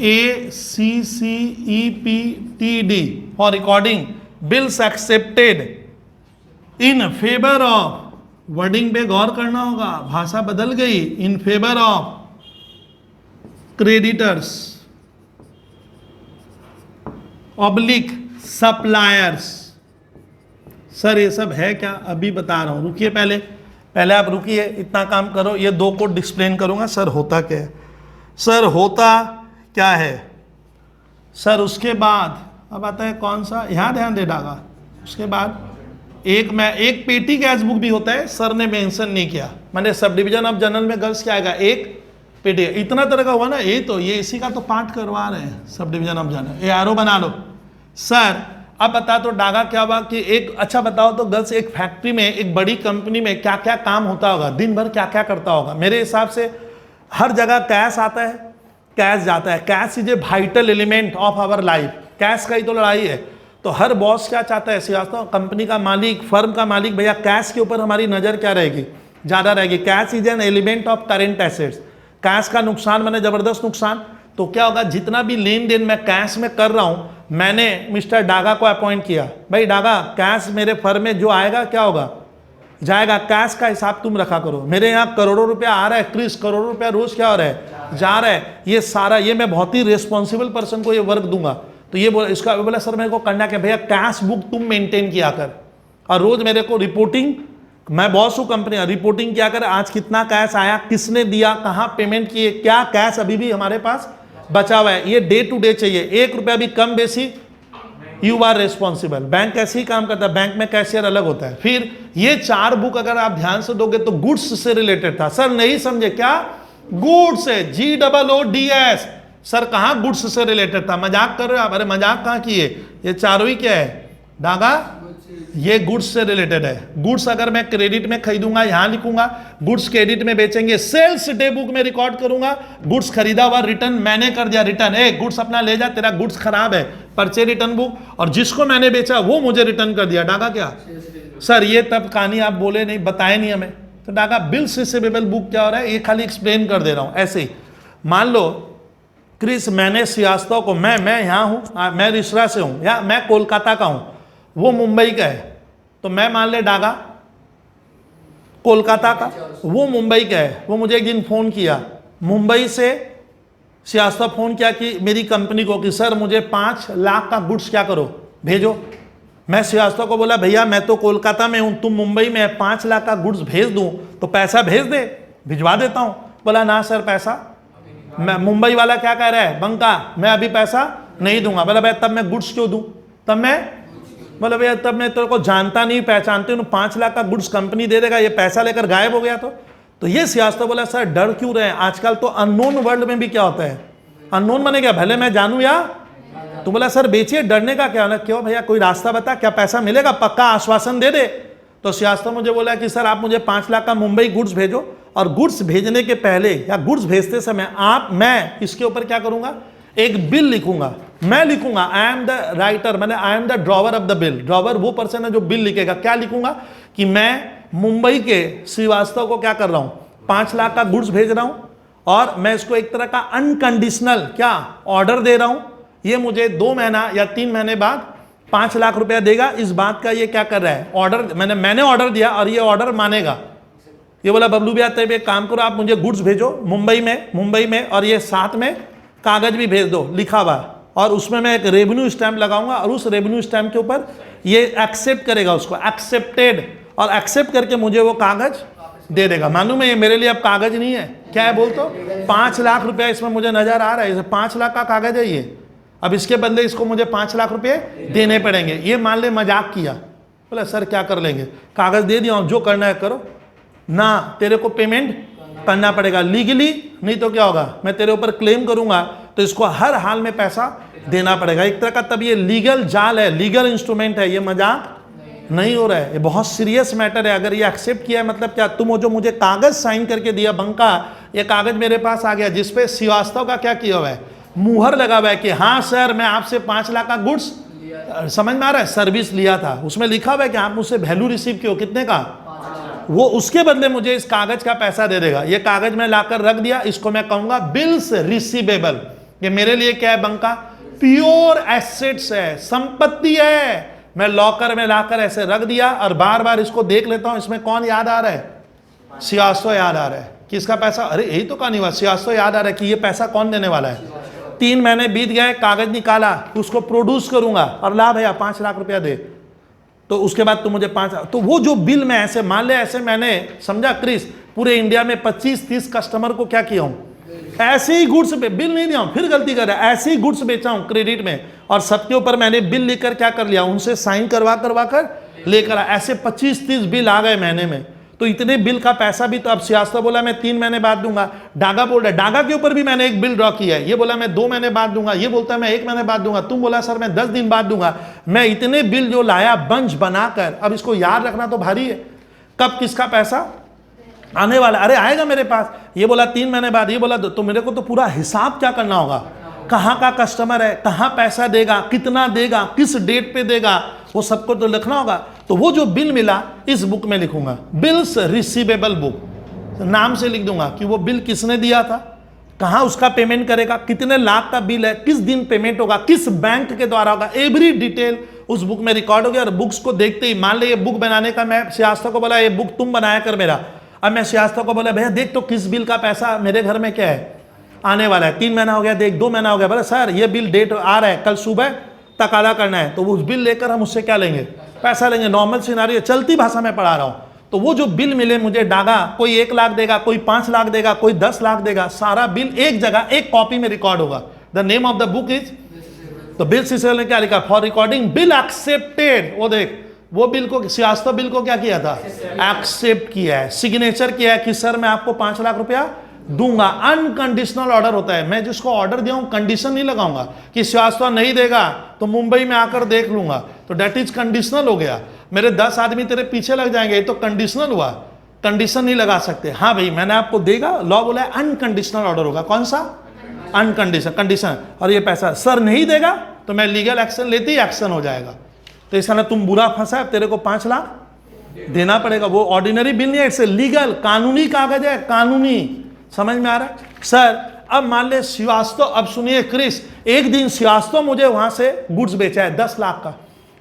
ACCEPTED, for recording bills accepted in favour of, wording पे गौर करना होगा, भाषा बदल गई, in favour of creditors oblique suppliers. Sir ये सब है क्या, अभी बता रहा हूं, रुकिए पहले आप रुकिए, इतना काम करो, ये दो को डिस्प्लेन करूंगा। सर होता क्या है, सर होता क्या है, सर उसके बाद अब आता है कौन सा, यहां ध्यान दे डागा। उसके बाद एक पेटी गैस बुक भी होता है, सर ने मेंशन नहीं किया, मैंने सब डिवीजन ऑफ जनरल में गर्ल्स क्या आएगा, एक पेटी, इतना तरह का हुआ ना, ये इसी का तो पार्ट करवा रहे हैं सब डिवीजन ऑफ जनरल, ये आरो बना लो। सर अब बता तो डागा क्या हुआ कि एक, अच्छा बताओ तो गर्ल्स, एक फैक्ट्री में, एक बड़ी कंपनी में क्या क्या काम होता होगा, दिन भर क्या क्या करता होगा। मेरे हिसाब से हर जगह कैश आता है, कैश जाता है, cash is a vital element of our life, cash का ही तो लड़ाई है। तो हर बॉस क्या चाहता है, श्रीवास्तव कंपनी का मालिक, फर्म का मालिक, भैया कैश के ऊपर हमारी नजर क्या रहेगी, ज्यादा रहेगी। Cash is an element of current assets, cash का नुकसान मैंने जबरदस्त नुकसान, तो क्या होगा, जितना भी लेन देन मैं कैश में कर रहा हूं, मैंने मिस्टर डागा को अपॉइंट किया, भाई डागा कैश मेरे फर्म में जो आएगा क्या होगा, जाएगा, कैश का हिसाब तुम रखा करो, मेरे यहाँ करोड़ों रुपया आ रहा है क्रिस, करोड़ों रुपया रोज क्या हो रहा है, जा रहा है, ये सारा ये मैं बहुत ही रिस्पॉन्सिबल पर्सन को ये वर्क दूंगा। तो ये बोला, इसका बोला सर मेरे को करना क्या, भैया कैश बुक तुम मेंटेन किया कर और रोज मेरे को रिपोर्टिंग, मैं बॉस हूँ कंपनी, रिपोर्टिंग क्या कर, आज कितना कैश आया, किसने दिया, कहाँ पेमेंट किए, क्या कैश अभी भी हमारे पास बचा हुआ है, ये डे टू डे चाहिए, 1 रुपया भी कम बेसी यू आर रिस्पॉन्सिबल। बैंक ऐसे ही काम करता है, बैंक में कैशियर अलग होता है। फिर ये 4 बुक अगर आप ध्यान से दोगे तो गुड्स से रिलेटेड था। सर नहीं समझे क्या, गुड्स है, GOODS। सर कहाँ गुड्स से रिलेटेड था, मजाक कर रहे हो आप, अरे मजाक कहाँ किए, ये चारों ही क्या है डागा, ये गुड्स से रिलेटेड है। गुड्स अगर मैं क्रेडिट में खरीदूंगा यहां लिखूंगा, गुड्स क्रेडिट में बेचेंगे, सेल्स डे बुक में रिकॉर्ड करूंगा, गुड्स खरीदा हुआ रिटर्न मैंने कर दिया, रिटर्न गुड्स अपना ले जा, तेरा गुड्स खराब है, परचे रिटर्न बुक, और जिसको मैंने बेचा वो मुझे रिटर्न कर दिया, डागा क्या। सर ये तब कहानी आप बोले नहीं, बताए नहीं हमें, तो डागा बिल्स रिसीवेबल बुक क्या हो रहा है, ये खाली एक्सप्लेन कर दे रहा हूं। ऐसे ही मान लो क्रिस, मैंने श्रीवास्तव को, मैं यहाँ हूँ, मैं रिसरा से हूँ या मैं कोलकाता का हूँ, वो मुंबई का है, तो मैं मान ले डागा कोलकाता का, वो मुंबई का है। वो मुझे एक दिन फ़ोन किया मुंबई से, श्रीवास्तव फ़ोन किया कि मेरी कंपनी को कि सर मुझे 5 लाख का गुड्स क्या करो भेजो। मैं श्रीवास्तव को बोला भैया मैं तो कोलकाता में हूँ, तुम मुंबई में, 5 लाख का गुड्स भेज दूँ तो पैसा भेज दे, भिजवा देता हूँ। बोला ना सर पैसा, मैं मुंबई वाला क्या कह रहा है, बंका मैं अभी पैसा नहीं दूंगा। बोला भैया तब मैं गुड्स क्यों दूँ, तब मैं, बोला भैया तब मैं तेरे को जानता नहीं पहचानते हूँ, 5 लाख का गुड्स कंपनी दे देगा, ये पैसा लेकर गायब हो गया तो ये श्रीवास्तव बोला सर डर क्यों रहे हैं, आजकल तो अननोन वर्ल्ड में भी क्या होता है, अननोन माने क्या, भले मैं जानूँ या, तो बोला सर बेचिए, डरने का क्या, क्यों भैया कोई रास्ता बता, क्या पैसा मिलेगा, पक्का आश्वासन दे दे। तो श्रीवास्तव मुझे बोला कि सर आप मुझे 5 लाख का मुंबई गुड्स भेजो, और गुड्स भेजने के पहले या गुड्स भेजते समय मैं इसके ऊपर क्या करूंगा, एक बिल लिखूंगा, मैं लिखूंगा आई एम द राइटर, मैंने I am the drawer of the bill, drawer वो पर्सन है जो बिल लिखेगा। क्या लिखूंगा कि मैं मुंबई के श्रीवास्तव को क्या कर रहा हूं, 5 लाख का गुड्स भेज रहा हूं, और मैं इसको एक तरह का अनकंडीशनल क्या ऑर्डर दे रहा हूं, ये मुझे 2 महीना या 3 महीने बाद 5 लाख रुपया देगा, इस बात का ये क्या कर रहा है, ऑर्डर, मैंने ऑर्डर दिया और ये ऑर्डर मानेगा। ये बोला बबलू भैया तब एक काम करो, आप मुझे गुड्स भेजो मुंबई में, और ये साथ में कागज भी भेज दो लिखा हुआ, और उसमें मैं एक रेवेन्यू स्टैम्प लगाऊंगा, और उस रेवेन्यू स्टैम्प के ऊपर ये एक्सेप्ट करेगा, उसको एक्सेप्टेड, और एक्सेप्ट करके मुझे वो कागज दे देगा। मालूम है ये मेरे लिए अब कागज नहीं है, क्या है बोल तो, 5 लाख रुपया इसमें मुझे नजर आ रहा है, 5 लाख का कागज है ये, अब इसके बदले इसको मुझे 5 लाख रुपये देने पड़ेंगे। ये मान ले मजाक किया, बोला सर क्या कर लेंगे, कागज दे दिया, जो करना है करो ना, तेरे को पेमेंट करना पड़ेगा लीगली, नहीं तो क्या होगा, मैं तेरे ऊपर क्लेम करूंगा तो इसको हर हाल में पैसा देना पड़ेगा, एक तरह का। तब ये लीगल जाल है, लीगल इंस्ट्रूमेंट है, ये मजाक नहीं हो रहा है, ये बहुत सीरियस मैटर है। अगर ये एक्सेप्ट किया है मतलब क्या, तुम जो मुझे कागज साइन करके दिया बंका, ये कागज मेरे पास आ गया जिसपे श्रीवास्तव का क्या किया हुआ है, मुहर लगा हुआ है कि हाँ सर मैं आपसे 5 लाख का गुड्स, समझ में आ रहा है, सर्विस लिया था, उसमें लिखा हुआ है कि आप मुझसे वैल्यू रिसीव किए हो, कितने का, वो उसके बदले मुझे इस कागज का पैसा दे देगा। ये कागज मैं लाकर रख दिया, इसको मैं कहूंगा बिल्स रिसीवेबल। ये मेरे लिए क्या है बंका, प्योर एसेट्स है, संपत्ति है। मैं लॉकर में लाकर ऐसे रख दिया और बार बार इसको देख लेता हूं, इसमें कौन याद आ रहा है, श्रीवास्तव याद आ रहा है। किसका पैसा, अरे यही तो कहानी हुआ, श्रीवास्तव याद आ रहा है कि ये पैसा कौन देने वाला है। 3 महीने बीत गए, कागज निकाला, उसको प्रोड्यूस करूंगा और ला भैया 5 लाख रुपया दे, तो उसके बाद तुम मुझे 5, तो वो जो बिल में ऐसे मान ले, ऐसे मैंने समझा क्रिस पूरे इंडिया में 25-30 कस्टमर को क्या किया हूं, ऐसे ही गुड्स पे बिल नहीं दिया हूं, फिर गलती कर रहा है, ऐसे ही गुड्स बेचा हूं क्रेडिट में, और सबके ऊपर मैंने बिल लेकर क्या कर लिया, उनसे साइन करवा कर लेकर ऐसे 25-30 बिल आ गए महीने में। तो इतने बिल का पैसा भी तो अब श्रीवास्तव बोला मैं 3 महीने बाद दूंगा, डागा बोल रहा है, डागा के ऊपर भी मैंने एक बिल ड्रॉ किया है, ये बोला मैं 2 महीने बाद दूंगा, ये बोलता है मैं 1 महीने बाद दूंगा, तुम बोला सर मैं 10 दिन बाद दूंगा। मैं इतने बिल जो लाया बंच बनाकर, अब इसको याद रखना तो भारी है, कब किसका पैसा आने वाला, अरे आएगा मेरे पास, ये बोला 3 महीने बाद, ये बोला तो मेरे को तो पूरा हिसाब क्या करना होगा, कहाँ का कस्टमर है, कहाँ पैसा देगा, कितना देगा, किस डेट पे देगा, वो सबको तो लिखना होगा। तो वो जो बिल मिला इस बुक में लिखूंगा, बिल्स रिसीवेबल बुक, नाम से लिख दूंगा कि वो बिल किसने दिया था, कहाँ उसका पेमेंट करेगा, कितने लाख का बिल है, किस दिन पेमेंट होगा, किस बैंक के द्वारा होगा, एवरी डिटेल उस बुक में रिकॉर्ड हो गया। और बुक्स को देखते ही मान ले ये बुक बनाने का, मैं श्रीवास्तव को बोला ये बुक तुम बनाया कर मेरा, अब मैं श्रीवास्तव को बोला भैया देख तो किस बिल का पैसा मेरे घर में क्या है आने वाला है, 3 महीना हो गया, देख 2 महीना हो गया, बोला सर ये बिल डेट आ रहा है, कल सुबह तक अदा करना है, तो उस बिल लेकर हम उससे क्या लेंगे, पैसा लेंगे। नॉर्मल सिनारियो चलती भाषा में पढ़ा रहा हूँ। तो वो जो बिल मिले मुझे डागा, कोई 1 लाख देगा, कोई 5 लाख देगा, कोई 10 लाख देगा, सारा बिल एक जगह एक कॉपी में रिकॉर्ड होगा। The name of the book is, तो बिल सीसेल ने क्या लिखा, फॉर रिकॉर्डिंग बिल एक्सेप्टेड। वो देख वो बिल को, श्रीवास्तव बिल को क्या किया था, एक्सेप्ट किया है, सिग्नेचर किया है कि सर मैं आपको 5 लाख रुपया दूंगा। अनकंडीशनल ऑर्डर होता है, मैं जिसको ऑर्डर दिया हूं कंडीशन नहीं लगाऊंगा कि श्रीवास्तव नहीं देगा तो मुंबई में आकर देख लूंगा, तो डेट इज कंडीशनल हो गया। मेरे 10 आदमी तेरे पीछे लग जाएंगे, ये तो कंडीशनल हुआ, कंडीशन नहीं लगा सकते। हाँ भाई मैंने आपको देगा, लॉ बोला है अनकंडीशनल ऑर्डर होगा। कौन सा, अनकंडीशनल, कंडीशन। और ये पैसा सर नहीं देगा तो मैं लीगल एक्शन लेते ही एक्शन हो जाएगा। तो ऐसा ना तुम बुरा फंसा, तेरे को 5 लाख देना पड़ेगा। वो ऑर्डिनरी बिल नहीं है, इट्स लीगल, कानूनी कागज है, कानूनी। समझ में आ रहा है सर? अब मान ले श्रीवास्तव, अब सुनिए क्रिस, एक दिन श्रीवास्तव मुझे वहां से गुड्स बेचा है 10 लाख का,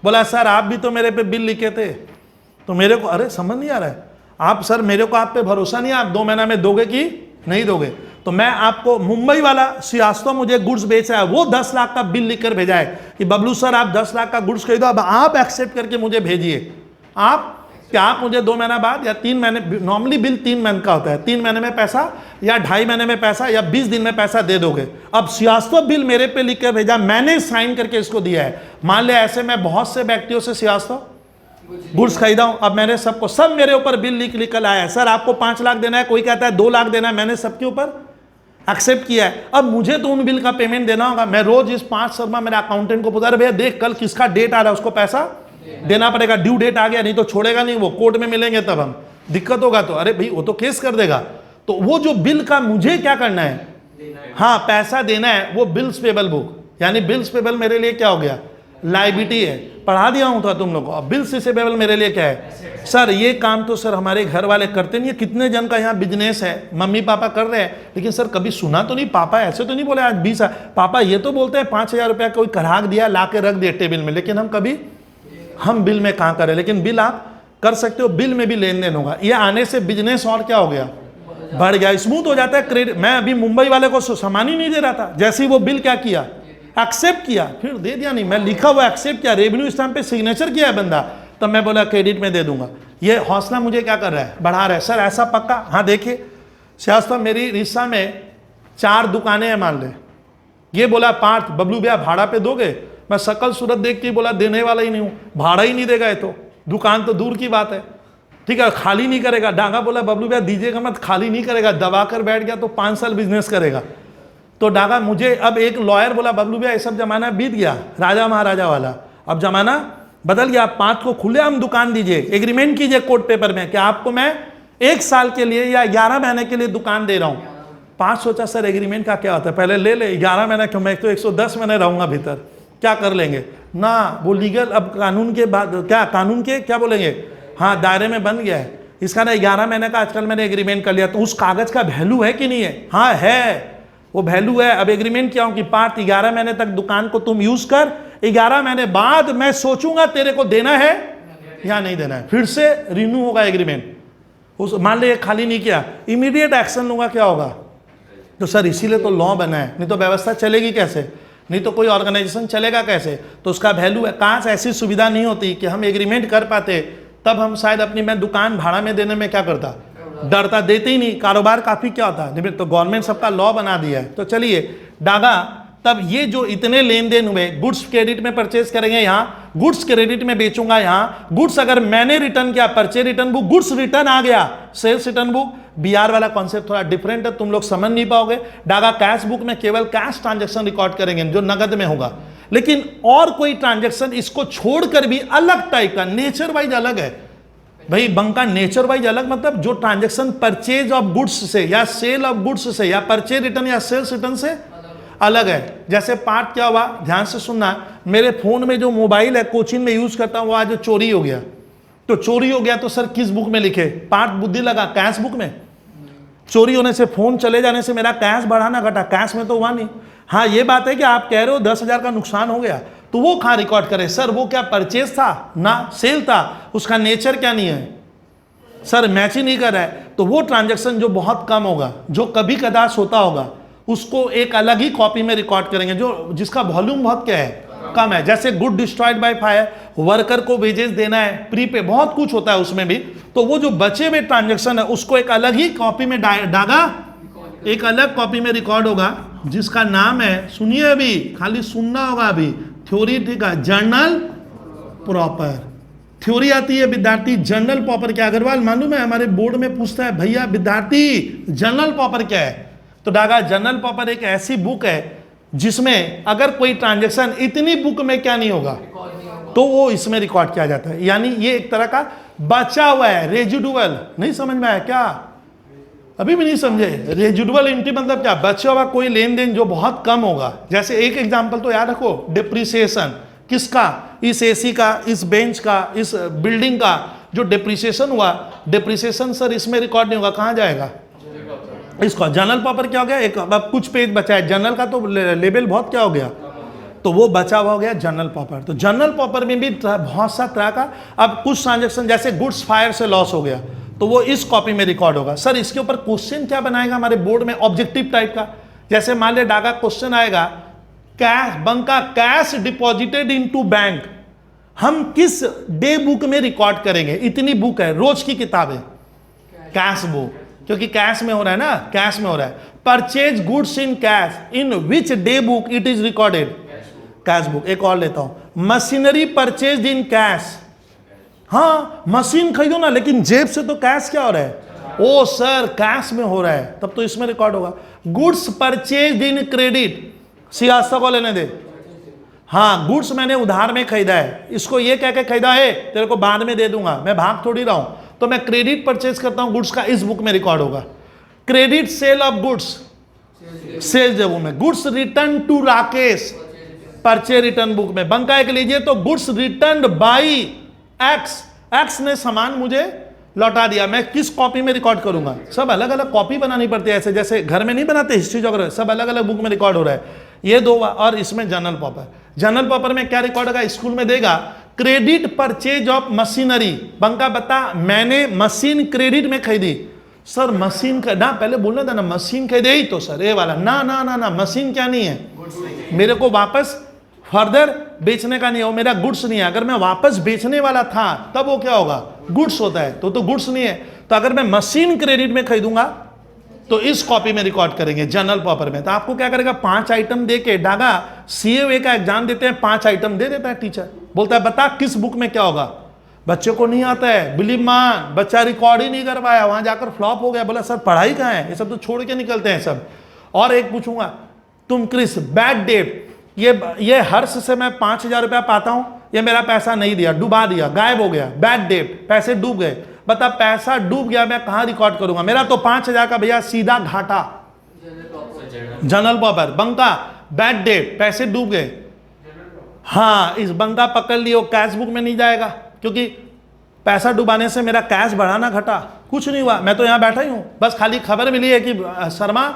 बोला सर आप भी तो मेरे पे बिल लिखे थे, तो मेरे को, अरे समझ नहीं आ रहा है आप सर, मेरे को आप पे भरोसा नहीं है, आप 2 महीना में दोगे कि नहीं दोगे? तो मैं आपको, मुंबई वाला श्रीवास्तव मुझे गुड्स बेच रहा है, वो 10 लाख का बिल लिखकर भेजा है कि बबलू सर आप 10 लाख का गुड्स खरीदो, अब आप एक्सेप्ट करके मुझे भेजिए। आप क्या, आप मुझे 2 महीना बाद या 3 महीने, नॉर्मली बिल 3 महीने का होता है, 3 महीने में पैसा या 2.5 महीने में पैसा या 20 दिन में पैसा दे दोगे। अब श्रीवास्तव बिल मेरे पे लिख कर भेजा, मैंने साइन करके इसको दिया है। मान ले ऐसे मैं बहुत से व्यक्तियों से श्रीवास्तव गुड्स खरीदा हूं, अब मैंने सबको, सब मेरे ऊपर बिल लिख कर आया है, सर आपको 5 लाख देना है, कोई कहता है 2 लाख देना है, मैंने सबके ऊपर एक्सेप्ट किया है। अब मुझे तो उन बिल का पेमेंट देना होगा। मैं रोज इस 5 शर्मा मेरे अकाउंटेंट को पूछा, भैया देख कल किसका डेट आ रहा है, उसको पैसा देना पड़ेगा, ड्यू डेट आ गया, नहीं तो छोड़ेगा नहीं, वो कोर्ट में मिलेंगे तब हम, दिक्कत होगा तो, अरे भाई वो तो केस कर देगा। तो वो जो बिल का मुझे क्या करना है, हाँ पैसा देना है, वो बिल्स पेबल बुक, यानी बिल्स पेबल मेरे लिए क्या हो गया, लायबिलिटी है। पढ़ा दिया हूं था तुम लोग को। अब बिल्स रिसीवेबल मेरे लिए क्या है, सर ये काम तो सर हमारे घर वाले करते नहीं है, कितने जन का यहाँ बिजनेस है, मम्मी पापा कर रहे हैं, लेकिन सर कभी सुना तो नहीं, पापा ऐसे तो नहीं बोले आज 20, पापा ये तो बोलते हैं 5,000 रुपया कोई कराग दिया, ला के रख दिया टेबल में, लेकिन हम कभी, हम बिल में कहाँ करें। लेकिन बिल आप कर सकते हो, बिल में भी लेन देन होगा। ये आने से बिजनेस और क्या हो गया, बढ़ गया, स्मूथ हो जाता है। क्रेडिट, मैं अभी मुंबई वाले को सामान ही नहीं दे रहा था, जैसे ही वो बिल क्या किया, एक्सेप्ट किया, फिर दे दिया नहीं, मैं लिखा हुआ एक्सेप्ट किया, रेवेन्यू स्टैम्प पे सिग्नेचर किया है बंदा, तब मैं बोला क्रेडिट में दे दूंगा। ये हौसला मुझे क्या कर रहा है, बढ़ा रहा है। सर ऐसा पक्का, हाँ देखिए श्रीवास्तव मेरी रिश्ता में 4 दुकानें हैं मान ले, ये बोला पार्थ बबलू भैया भाड़ा पे दोगे, मैं शकल सूरत देख के बोला देने वाला ही नहीं हूँ, भाड़ा ही नहीं देगा, ये तो दुकान तो दूर की बात है, ठीक है खाली नहीं करेगा। डांगा बोला बबलू भैया दीजिएगा मत, खाली नहीं करेगा, दबा कर बैठ गया तो 5 साल बिजनेस करेगा। तो डांगा मुझे, अब एक लॉयर बोला बबलू भैया ये सब जमाना बीत गया, राजा महाराजा वाला, अब जमाना बदल गया, आप 5 को खुलेआम दुकान दीजिए, एग्रीमेंट कीजिए कोर्ट पेपर में कि आपको मैं 1 साल के लिए या 11 महीने के लिए दुकान दे रहा हूँ। 5 सोचा सर एग्रीमेंट का क्या होता है, पहले ले ले, 11 महीने क्यों, मैं तो 110 महीने रहूंगा भीतर, क्या कर लेंगे ना, वो लीगल, अब कानून के बाद क्या, कानून के क्या बोलेंगे, हाँ दायरे में बन गया है। इसका ना 11 महीने का आजकल मैंने एग्रीमेंट कर लिया, तो उस कागज का वैल्यू है कि नहीं है, हाँ है, वो वैल्यू है। अब एग्रीमेंट क्या हो कि पार्ट 11 महीने तक दुकान को तुम यूज कर, 11 महीने बाद मैं सोचूंगा तेरे को देना है या नहीं देना है, फिर से रिन्यू होगा एग्रीमेंट। उस मान ले खाली नहीं किया, इमीडिएट एक्शन लूंगा, क्या होगा। तो सर इसीलिए तो लॉ बना है, नहीं तो व्यवस्था चलेगी कैसे, नहीं तो कोई ऑर्गेनाइजेशन चलेगा कैसे। तो उसका वैल्यू है। काश ऐसी सुविधा नहीं होती कि हम एग्रीमेंट कर पाते, तब हम शायद अपनी, मैं दुकान भाड़ा में देने में क्या करता, डरता, देते ही नहीं, कारोबार काफी क्या होता है। तो गवर्नमेंट सबका लॉ बना दिया है। तो चलिए डागा, तब ये जो इतने लेन देन हुए, गुड्स क्रेडिट में परचेज करेंगे यहाँ, गुड्स क्रेडिट में बेचूंगा यहाँ, गुड्स अगर मैंने रिटर्न किया purchase return book, goods return आ गया सेल्स रिटर्न बुक। बीआर वाला कॉन्सेप्ट थोड़ा डिफरेंट है, तुम लोग समझ नहीं पाओगे। डागा कैश बुक में केवल कैश ट्रांजैक्शन रिकॉर्ड करेंगे जो नगद में होगा, लेकिन और कोई ट्रांजैक्शन इसको छोड़कर भी अलग टाइप का, नेचर वाइज अलग है भाई, बंका नेचर वाइज अलग, मतलब जो ट्रांजैक्शन परचेज ऑफ गुड्स से या सेल ऑफ गुड्स से या परचेज रिटर्न या सेल्स रिटर्न से अलग है। जैसे पार्ट क्या हुआ, ध्यान से सुनना, मेरे फोन में जो मोबाइल है कोचिंग में यूज करता हूं, वो आज चोरी हो गया। तो चोरी हो गया तो सर किस बुक में लिखे, पार्ट बुद्धि लगा कैश बुक में, चोरी होने से, फोन चले जाने से मेरा कैश बढ़ा ना घटा, कैश में तो हुआ नहीं। हाँ ये बात है कि आप कह रहे हो 10,000 का नुकसान हो गया, तो वो कहाँ रिकॉर्ड करे? सर वो क्या परचेज था ना सेल था, उसका नेचर क्या नहीं है सर, मैच ही नहीं कर रहा है। तो वो ट्रांजैक्शन जो बहुत कम होगा, जो कभी कदाच होता होगा, उसको एक अलग ही कॉपी में रिकॉर्ड करेंगे, जो जिसका वॉल्यूम बहुत क्या है, कम है। जैसे good destroyed by fire, worker को वेजेस देना है, प्रीपे, बहुत कुछ होता है उसमें भी। तो वो जो बचे हुए ट्रांजैक्शन है उसको एक अलग ही कॉपी में डागा, एक अलग कॉपी में रिकॉर्ड होगा, जिसका नाम है, सुनिए अभी, खाली सुनना होगा अभी, थ्योरी, ठीक है, जर्नल प्रॉपर। थ्योरी आती है विद्यार्थी, जर्नल प्रॉपर क्या? अग्रवाल मालूम है, हमारे बोर्ड में पूछता है, भैया विद्यार्थी जर्नल प्रॉपर क्या है? तो डागा जर्नल प्रॉपर एक ऐसी बुक है जिसमें अगर कोई ट्रांजैक्शन इतनी बुक में क्या नहीं होगा, तो वो इसमें रिकॉर्ड किया जाता है। यानी ये एक तरह का बचा हुआ है, रेजिडुअल। नहीं समझ में आया क्या? अभी भी नहीं समझे? रेजिडुअल एंट्री मतलब क्या? बचा हुआ कोई लेन देन जो बहुत कम होगा। जैसे एक एग्जांपल तो याद रखो, डिप्रिसिएशन किसका? इस एसी का, इस बेंच का, इस बिल्डिंग का जो डिप्रिसिएशन हुआ, डिप्रिसिएशन सर इसमें रिकॉर्ड नहीं होगा, कहाँ जाएगा? इसका जर्नल प्रॉपर क्या हो गया? एक अब कुछ पेज बचा है, जर्नल का तो लेवल बहुत क्या हो गया, तो वो बचा हुआ हो गया जर्नल प्रॉपर। तो जर्नल प्रॉपर में भी बहुत सा तरह का, अब कुछ ट्रांजैक्शन जैसे गुड्स फायर से लॉस हो गया, तो वो इस कॉपी में रिकॉर्ड होगा। सर इसके ऊपर क्वेश्चन क्या बनाएगा हमारे बोर्ड में, ऑब्जेक्टिव टाइप का। जैसे मान ले डागा क्वेश्चन आएगा, कैश बंका कैश डिपॉजिटेड इनटू बैंक, हम किस डे बुक में रिकॉर्ड करेंगे? इतनी बुक है, रोज की किताब है, कैश बुक, क्योंकि कैश में हो रहा है ना, कैश में हो रहा है। Purchase goods in cash, in which day book it is recorded? Cash book. एक और लेता हूं, मशीनरी परचेज इन कैश, हाँ मशीन खरीदो ना, लेकिन जेब से तो कैश क्या हो रहा है? ओ सर कैश में हो रहा है, तब तो इसमें रिकॉर्ड होगा। गुड्स परचेज इन क्रेडिट, सियासत को लेने दे, हाँ गुड्स मैंने उधार में खरीदा है, इसको ये कह के खरीदा है तेरे को बाद में दे दूंगा, मैं भाग थोड़ी रहा हूं, तो मैं क्रेडिट परचेज करता हूं गुड्स का, इस बुक में रिकॉर्ड होगा। Credit sale of goods, sales book में। Goods return to Rakesh, purchase return book में। बंका एक लीजिए तो, goods return by X, X ने सामान मुझे लौटा दिया, मैं किस कॉपी में रिकॉर्ड करूंगा? सब अलग अलग कॉपी बनानी पड़ती है, ऐसे जैसे घर में नहीं बनाते हिस्ट्री जोग्राफी, सब अलग अलग बुक में रिकॉर्ड हो रहा है। ये दो, और इसमें जर्नल प्रॉपर। जर्नल प्रॉपर में क्या रिकॉर्ड होगा? स्कूल में देगा क्रेडिट परचेज ऑफ मशीनरी। बंका बता, मैंने मशीन क्रेडिट में खरीदी। सर मशीन का ना, पहले बोलना था ना मशीन खरीदे ही तो सर, ये वाला ना ना ना ना, मशीन क्या नहीं है, मेरे को वापस फर्दर बेचने का नहीं है, वो मेरा गुड्स नहीं है। अगर मैं वापस बेचने वाला था तब वो क्या होगा? गुड्स होता है, तो गुड्स नहीं है। तो अगर मैं मशीन क्रेडिट में खरीदूंगा तो इस कॉपी में रिकॉर्ड करेंगे जर्नल प्रॉपर में। तो आपको क्या करेगा? 5 आइटम दे के, डागा सीए का एग्जाम देते हैं, 5 आइटम दे देता है टीचर, बोलता है बता किस बुक में क्या होगा। बच्चे को नहीं आता है, बिलीव मान, बच्चा रिकॉर्ड ही नहीं कर पाया, वहां जाकर फ्लॉप हो गया, बोला सर पढ़ाई कहाँ है, ये सब तो छोड़ के निकलते हैं सब। और एक पूछूंगा, तुम क्रिस बैड डेट, ये हर्ष से मैं 5,000 रुपया पाता हूं, ये मेरा पैसा नहीं दिया, डुबा दिया, गायब हो गया, बैड डेट, पैसे डूब गए, बता पैसा डूब गया, मैं कहां रिकॉर्ड करूंगा? मेरा तो 5,000 का भैया सीधा घाटा, जर्नल प्रॉपर। बंका बैड डेट, पैसे डूब गए, हाँ इस बंका पकड़ लियो, कैश बुक में नहीं जाएगा, क्योंकि पैसा डुबाने से मेरा कैश बढ़ा ना घटा, कुछ नहीं हुआ, मैं तो यहां बैठा ही हूं, बस खाली खबर मिली है कि शर्मा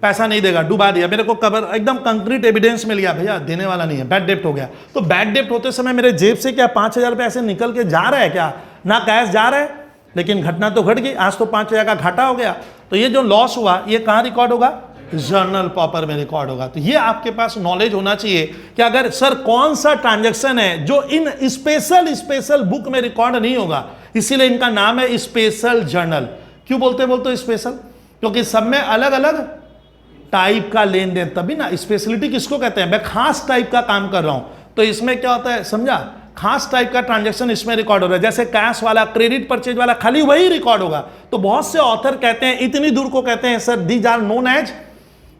पैसा नहीं देगा, डुबा दिया, मेरे को खबर एकदम कंक्रीट एविडेंस मिल गया, भैया देने वाला नहीं है, बैड डेप्ट हो गया। तो बैड डेप्ट होते समय मेरे जेब से क्या 5,000 रुपये ऐसे निकल के जा रहा है क्या? ना कैश जा रहा है, लेकिन घटना तो घट गई, आज तो 5,000 का घाटा हो गया। तो ये जो लॉस हुआ ये कहाँ रिकॉर्ड होगा? जर्नल प्रॉपर में रिकॉर्ड होगा। तो ये आपके पास नॉलेज होना चाहिए कि अगर सर कौन सा ट्रांजैक्शन है जो इन स्पेशल बुक में रिकॉर्ड नहीं होगा, इसीलिए इनका नाम है स्पेशल जर्नल। क्यों बोलते स्पेशल? क्योंकि सब में अलग अलग टाइप का लेन देन, तभी ना स्पेशलिटी किसको कहते हैं? मैं खास टाइप का काम कर रहा हूं, तो इसमें क्या होता है समझा? खास टाइप का ट्रांजैक्शन इसमें रिकॉर्ड हो रहा है। जैसे कैश वाला, क्रेडिट परचेज वाला, खाली वही रिकॉर्ड होगा। तो बहुत से ऑथर कहते हैं, इतनी दूर को कहते हैं sir these are known as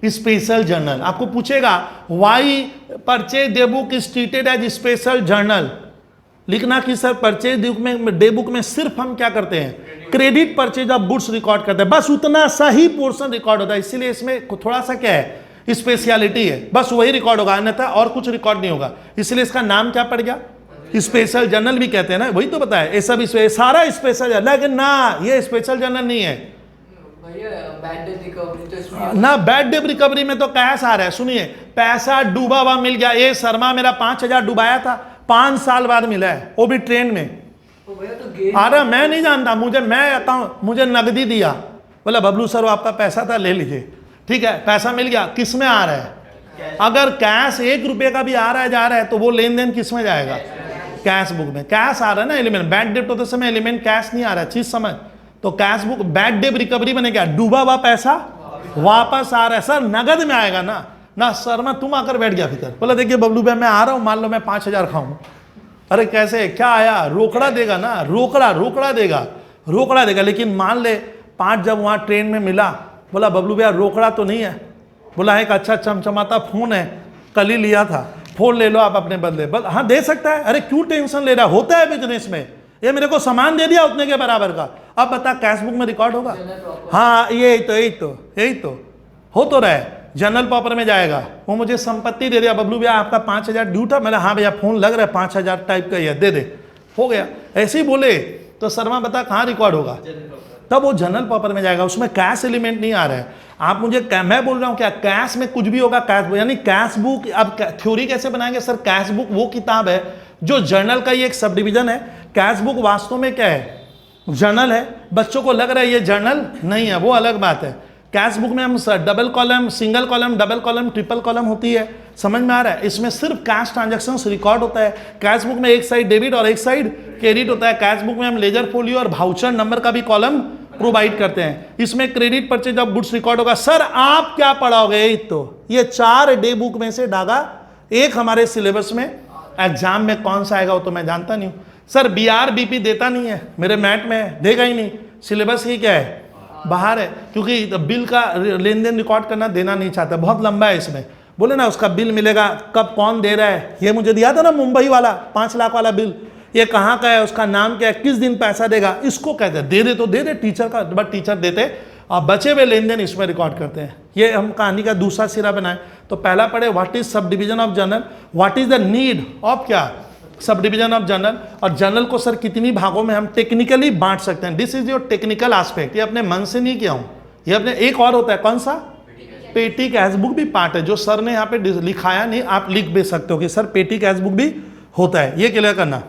special journal. आपको पूछेगा why purchase day book is treated as special journal, लिखना कि सर परचेज डे बुक में सिर्फ हम क्या करते हैं? Credit purchase of goods record करते हैं, बस उतना सा ही पोर्शन रिकॉर्ड होता है, इसीलिए इसमें थोड़ा सा क्या है? स्पेशलिटी है, बस वही रिकॉर्ड होगा, अन्यथा और कुछ रिकॉर्ड नहीं होगा, इसलिए इसका नाम क्या पड़ गया? स्पेशल जर्नल भी कहते हैं ना, वही तो बताया, ये सब सारा स्पेशल, लेकिन ना ये स्पेशल जर्नल नहीं है। बैड डेट रिकवरी तो इसमें ना बैड डेट रिकवरी में तो कैश आ रहा है। सुनिए, पैसा डूबा हुआ मिल गया। ए शर्मा मेरा 5,000 डुबाया था, 5 साल बाद मिला है, वो भी ट्रेन में। तो भैया तो गेन अरे मैं नहीं जानता, मैं अकाउंट, मुझे नगदी दिया, बोला बबलू सर वो आपका पैसा था ले लीजिए, ठीक है, पैसा मिल गया। किस में आ रहा है? अगर कैश 1 रुपये का भी आ रहा है जा रहा है तो वो लेन देन किस में जाएगा? कैश बुक में। कैश आ रहा है ना एलिमेंट, बैड डेट होते समय एलिमेंट कैश नहीं आ रहा है, चीज समझ। तो cash book bad debt recovery बने क्या? डूबा हुआ पैसा वापस आ रहा है। सर नगद में आएगा ना। ना सर मैं तुम आकर बैठ गया फिकर, बोला देखिए बबलू भाई मैं आ रहा हूँ, मान लो मैं 5,000 खाऊं। अरे कैसे क्या आया? रोकड़ा देगा ना, रोकड़ा देगा। लेकिन मान ले 5 जब वहां ट्रेन में मिला, बोला बबलू भैया रोकड़ा तो नहीं है, बोला एक अच्छा चमचमाता फोन है, कल ही लिया था, फोन ले लो आप अपने बदले। हाँ दे सकता है। अरे क्यों टेंशन ले रहा है, होता है बिजनेस में। ये मेरे को सामान दे दिया उतने के बराबर का, अब बता कैश बुक में रिकॉर्ड होगा? हाँ यही तो हो तो रहा है। जनरल प्रॉपर में जाएगा, वो मुझे संपत्ति दे दिया, बबलू भैया आपका 5,000 ड्यू था, मैंने हाँ भैया फोन लग रहा है 5,000 टाइप का ही है, दे दे, हो गया। ऐसे ही बोले तो शर्मा बता कहाँ रिकॉर्ड होगा? तब वो जनरल प्रॉपर में जाएगा, उसमें कैश एलिमेंट नहीं आ रहा है। आप मुझे मैं बोल रहा हूँ क्या कैश में कुछ भी होगा? कैश बुक यानी कैश बुक। अब थ्योरी कैसे बनाएंगे सर? कैश बुक वो किताब है जो जर्नल का ही एक सब डिवीजन है। कैश बुक वास्तव में क्या है? जर्नल है। बच्चों को लग रहा है ये जर्नल नहीं है, वो अलग बात है। कैश बुक में हम double column, single column, double column, triple column होती है, समझ में आ रहा है? इसमें सिर्फ कैश ट्रांजैक्शंस रिकॉर्ड होता है। कैश बुक में एक साइड डेबिट और एक साइड क्रेडिट होता है। कैश बुक में हम लेजर फोलियो और वाउचर नंबर का भी कॉलम प्रोवाइड करते हैं। इसमें credit purchase of goods record होगा। सर आप क्या पढ़ाओगे? तो ये 4 डे बुक में से डागा एक हमारे सिलेबस में, एग्जाम में कौन सा आएगा वो तो मैं जानता नहीं हूँ। सर BRBP देता नहीं है, मेरे मैट में देगा ही नहीं। सिलेबस ही क्या है? बाहर है, क्योंकि बिल का लेन देन रिकॉर्ड करना देना नहीं चाहता, बहुत लंबा है इसमें। बोले ना उसका बिल मिलेगा कब, कौन दे रहा है। ये मुझे दिया था ना मुंबई वाला 5 लाख वाला बिल, ये कहाँ का है, उसका नाम क्या है, किस दिन पैसा देगा, इसको कहते हैं दे दे तो दे दे, टीचर का बट टीचर देते और बचे हुए लेन देन इसमें रिकॉर्ड करते हैं। ये हम कहानी का दूसरा सिरा बनाए। तो पहला पढ़े what is sub division of journal, what is the need of क्या सब डिवीजन ऑफ जर्नल। और जर्नल को सर कितनी भागों में हम टेक्निकली बांट सकते हैं। This is your technical aspect. ये अपने मन से नहीं किया हूँ, ये अपने एक और होता है कौन सा? पेटी कैश बुक भी पार्ट है, जो सर ने यहाँ पे लिखाया नहीं, आप लिख भी सकते हो कि सर पेटी कैश बुक भी होता है। ये क्लियर करना।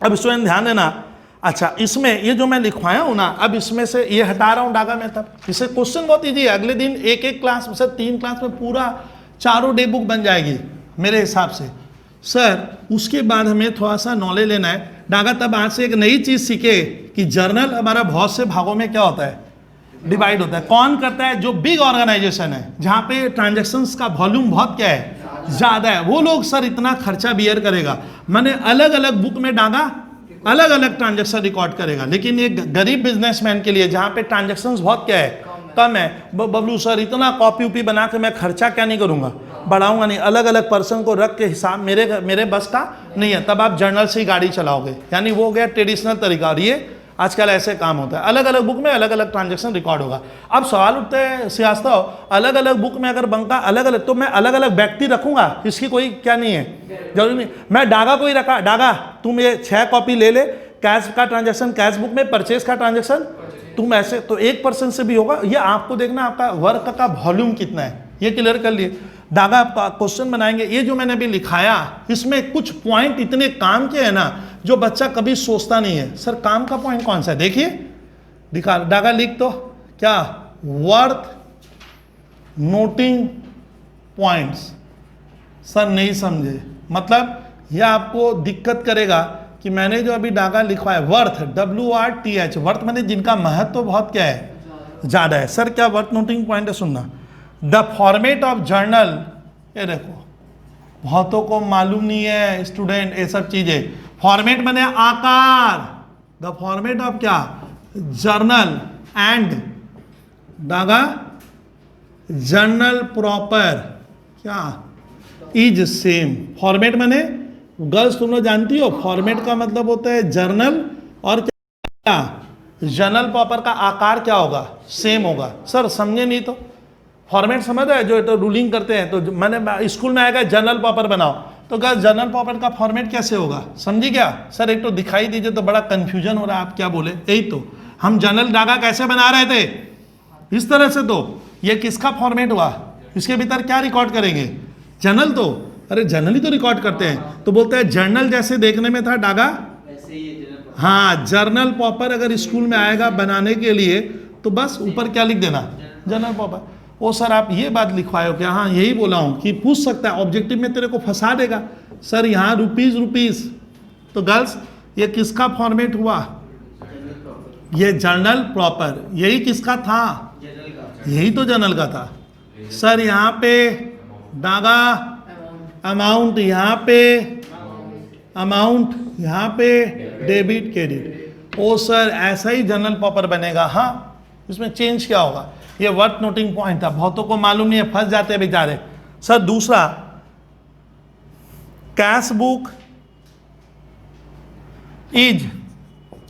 अब स्टूडेंट ध्यान देना। अच्छा इसमें ये जो मैं लिखवाया हूँ ना, अब इसमें से ये हटा रहा हूँ डागा में, तब इससे क्वेश्चन बहुत ईजी है। अगले दिन एक क्लास में सर 3 क्लास में पूरा 4 डे बुक बन जाएगी मेरे हिसाब से। सर उसके बाद हमें थोड़ा सा नॉलेज लेना है डागा, तब आज से एक नई चीज़ सीखे कि जर्नल हमारा बहुत से भागों में क्या होता है? डिवाइड होता है। कौन करता है? जो बिग ऑर्गेनाइजेशन है, जहाँ पे ट्रांजेक्शन्स का वॉल्यूम बहुत क्या है? ज़्यादा है, वो लोग सर इतना खर्चा बियर करेगा। मैंने अलग अलग बुक में डागा अलग अलग ट्रांजेक्शन रिकॉर्ड करेगा। लेकिन एक गरीब बिजनेसमैन के लिए जहाँ पे ट्रांजेक्शन्स बहुत क्या है? कम है, बबलू सर इतना कॉपी उपी बना के मैं खर्चा क्या नहीं करूँगा, बढ़ाऊंगा नहीं, अलग अलग पर्सन को रख के हिसाब मेरे बस का नहीं है। तब आप जर्नल से ही गाड़ी चलाओगे, यानी वो हो गया ट्रेडिशनल तरीका। और ये आजकल ऐसे काम होता है, अलग अलग बुक में अलग अलग ट्रांजेक्शन रिकॉर्ड होगा। अब सवाल उठते हैं श्रीवास्तव, अलग अलग बुक में अगर बनता अलग अलग, तो मैं अलग अलग व्यक्ति रखूंगा, इसकी कोई क्या नहीं है, जरूरी नहीं। मैं डागा को ही रखा, डागा तुम ये 6 कॉपी ले ले, कैश का ट्रांजेक्शन कैश बुक में, परचेज का ट्रांजेक्शन तुम ऐसे, तो 1% से भी होगा। ये आपको देखना आपका वर्क का वॉल्यूम कितना है, ये क्लियर कर लिए। डागा आपका क्वेश्चन बनाएंगे। ये जो मैंने अभी लिखाया इसमें कुछ पॉइंट इतने काम के हैं ना जो बच्चा कभी सोचता नहीं है। सर काम का पॉइंट कौन सा है? देखिए दिखा, डागा लिख तो क्या, वर्थ नोटिंग पॉइंट्स। सर नहीं समझे, मतलब यह आपको दिक्कत करेगा कि मैंने जो अभी डागा लिखवाया वर्थ, WRTH, वर्थ मैंने जिनका महत्व तो बहुत क्या है, ज़्यादा है। सर क्या वर्थ नोटिंग पॉइंट है? सुनना, द फॉर्मेट ऑफ जर्नल, ये देखो बहुतों को मालूम नहीं है स्टूडेंट ये सब चीज़ें। फॉर्मेट मैंने आकार, द फॉर्मेट ऑफ क्या, journal and Daga journal proper क्या इज सेम। फॉर्मेट मैंने गर्ल्स तुम लोग जानती हो, फॉर्मेट का मतलब होता है जर्नल, और क्या जर्नल प्रॉपर का आकार क्या होगा, सेम होगा। सर समझे नहीं तो फॉर्मेट समझ रहे जो तो रूलिंग करते हैं, तो मैंने स्कूल में आएगा जर्नल प्रॉपर बनाओ, तो क्या जर्नल प्रॉपर का फॉर्मेट कैसे होगा, समझी क्या? सर एक तो दिखाई दीजिए, तो बड़ा कंफ्यूजन हो रहा है, आप क्या बोले। यही तो हम जर्नल डागा कैसे बना रहे थे, इस तरह से तो ये किसका फॉर्मेट हुआ, इसके भीतर क्या रिकॉर्ड करेंगे, जर्नल। तो अरे जर्नल ही तो रिकॉर्ड करते हैं। तो बोलते हैं जर्नल जैसे देखने में था डागा, वैसे ही ये जनरल हाँ जर्नल पॉपर अगर स्कूल में आएगा बनाने के लिए तो बस ऊपर क्या लिख देना, जर्नल पॉपर। ओ सर आप ये बात लिखवाए हो क्या, हाँ यही बोला हूँ कि पूछ सकता है, ऑब्जेक्टिव में तेरे को फंसा देगा। सर यहाँ रुपीज रुपीज, तो गर्ल्स ये किसका फॉर्मेट हुआ, ये जर्नल प्रॉपर। यही किसका था, जनरल का यही तो जर्नल का था। सर यहाँ पे डागा अमाउंट, यहाँ पे अमाउंट, यहाँ पे डेबिट क्रेडिट। ओ सर ऐसा ही जर्नल प्रॉपर बनेगा। हाँ इसमें चेंज क्या होगा, ये वर्थ नोटिंग पॉइंट था, बहुतों को मालूम नहीं है, फंस जाते हैं बेचारे। सर दूसरा कैश बुक इज,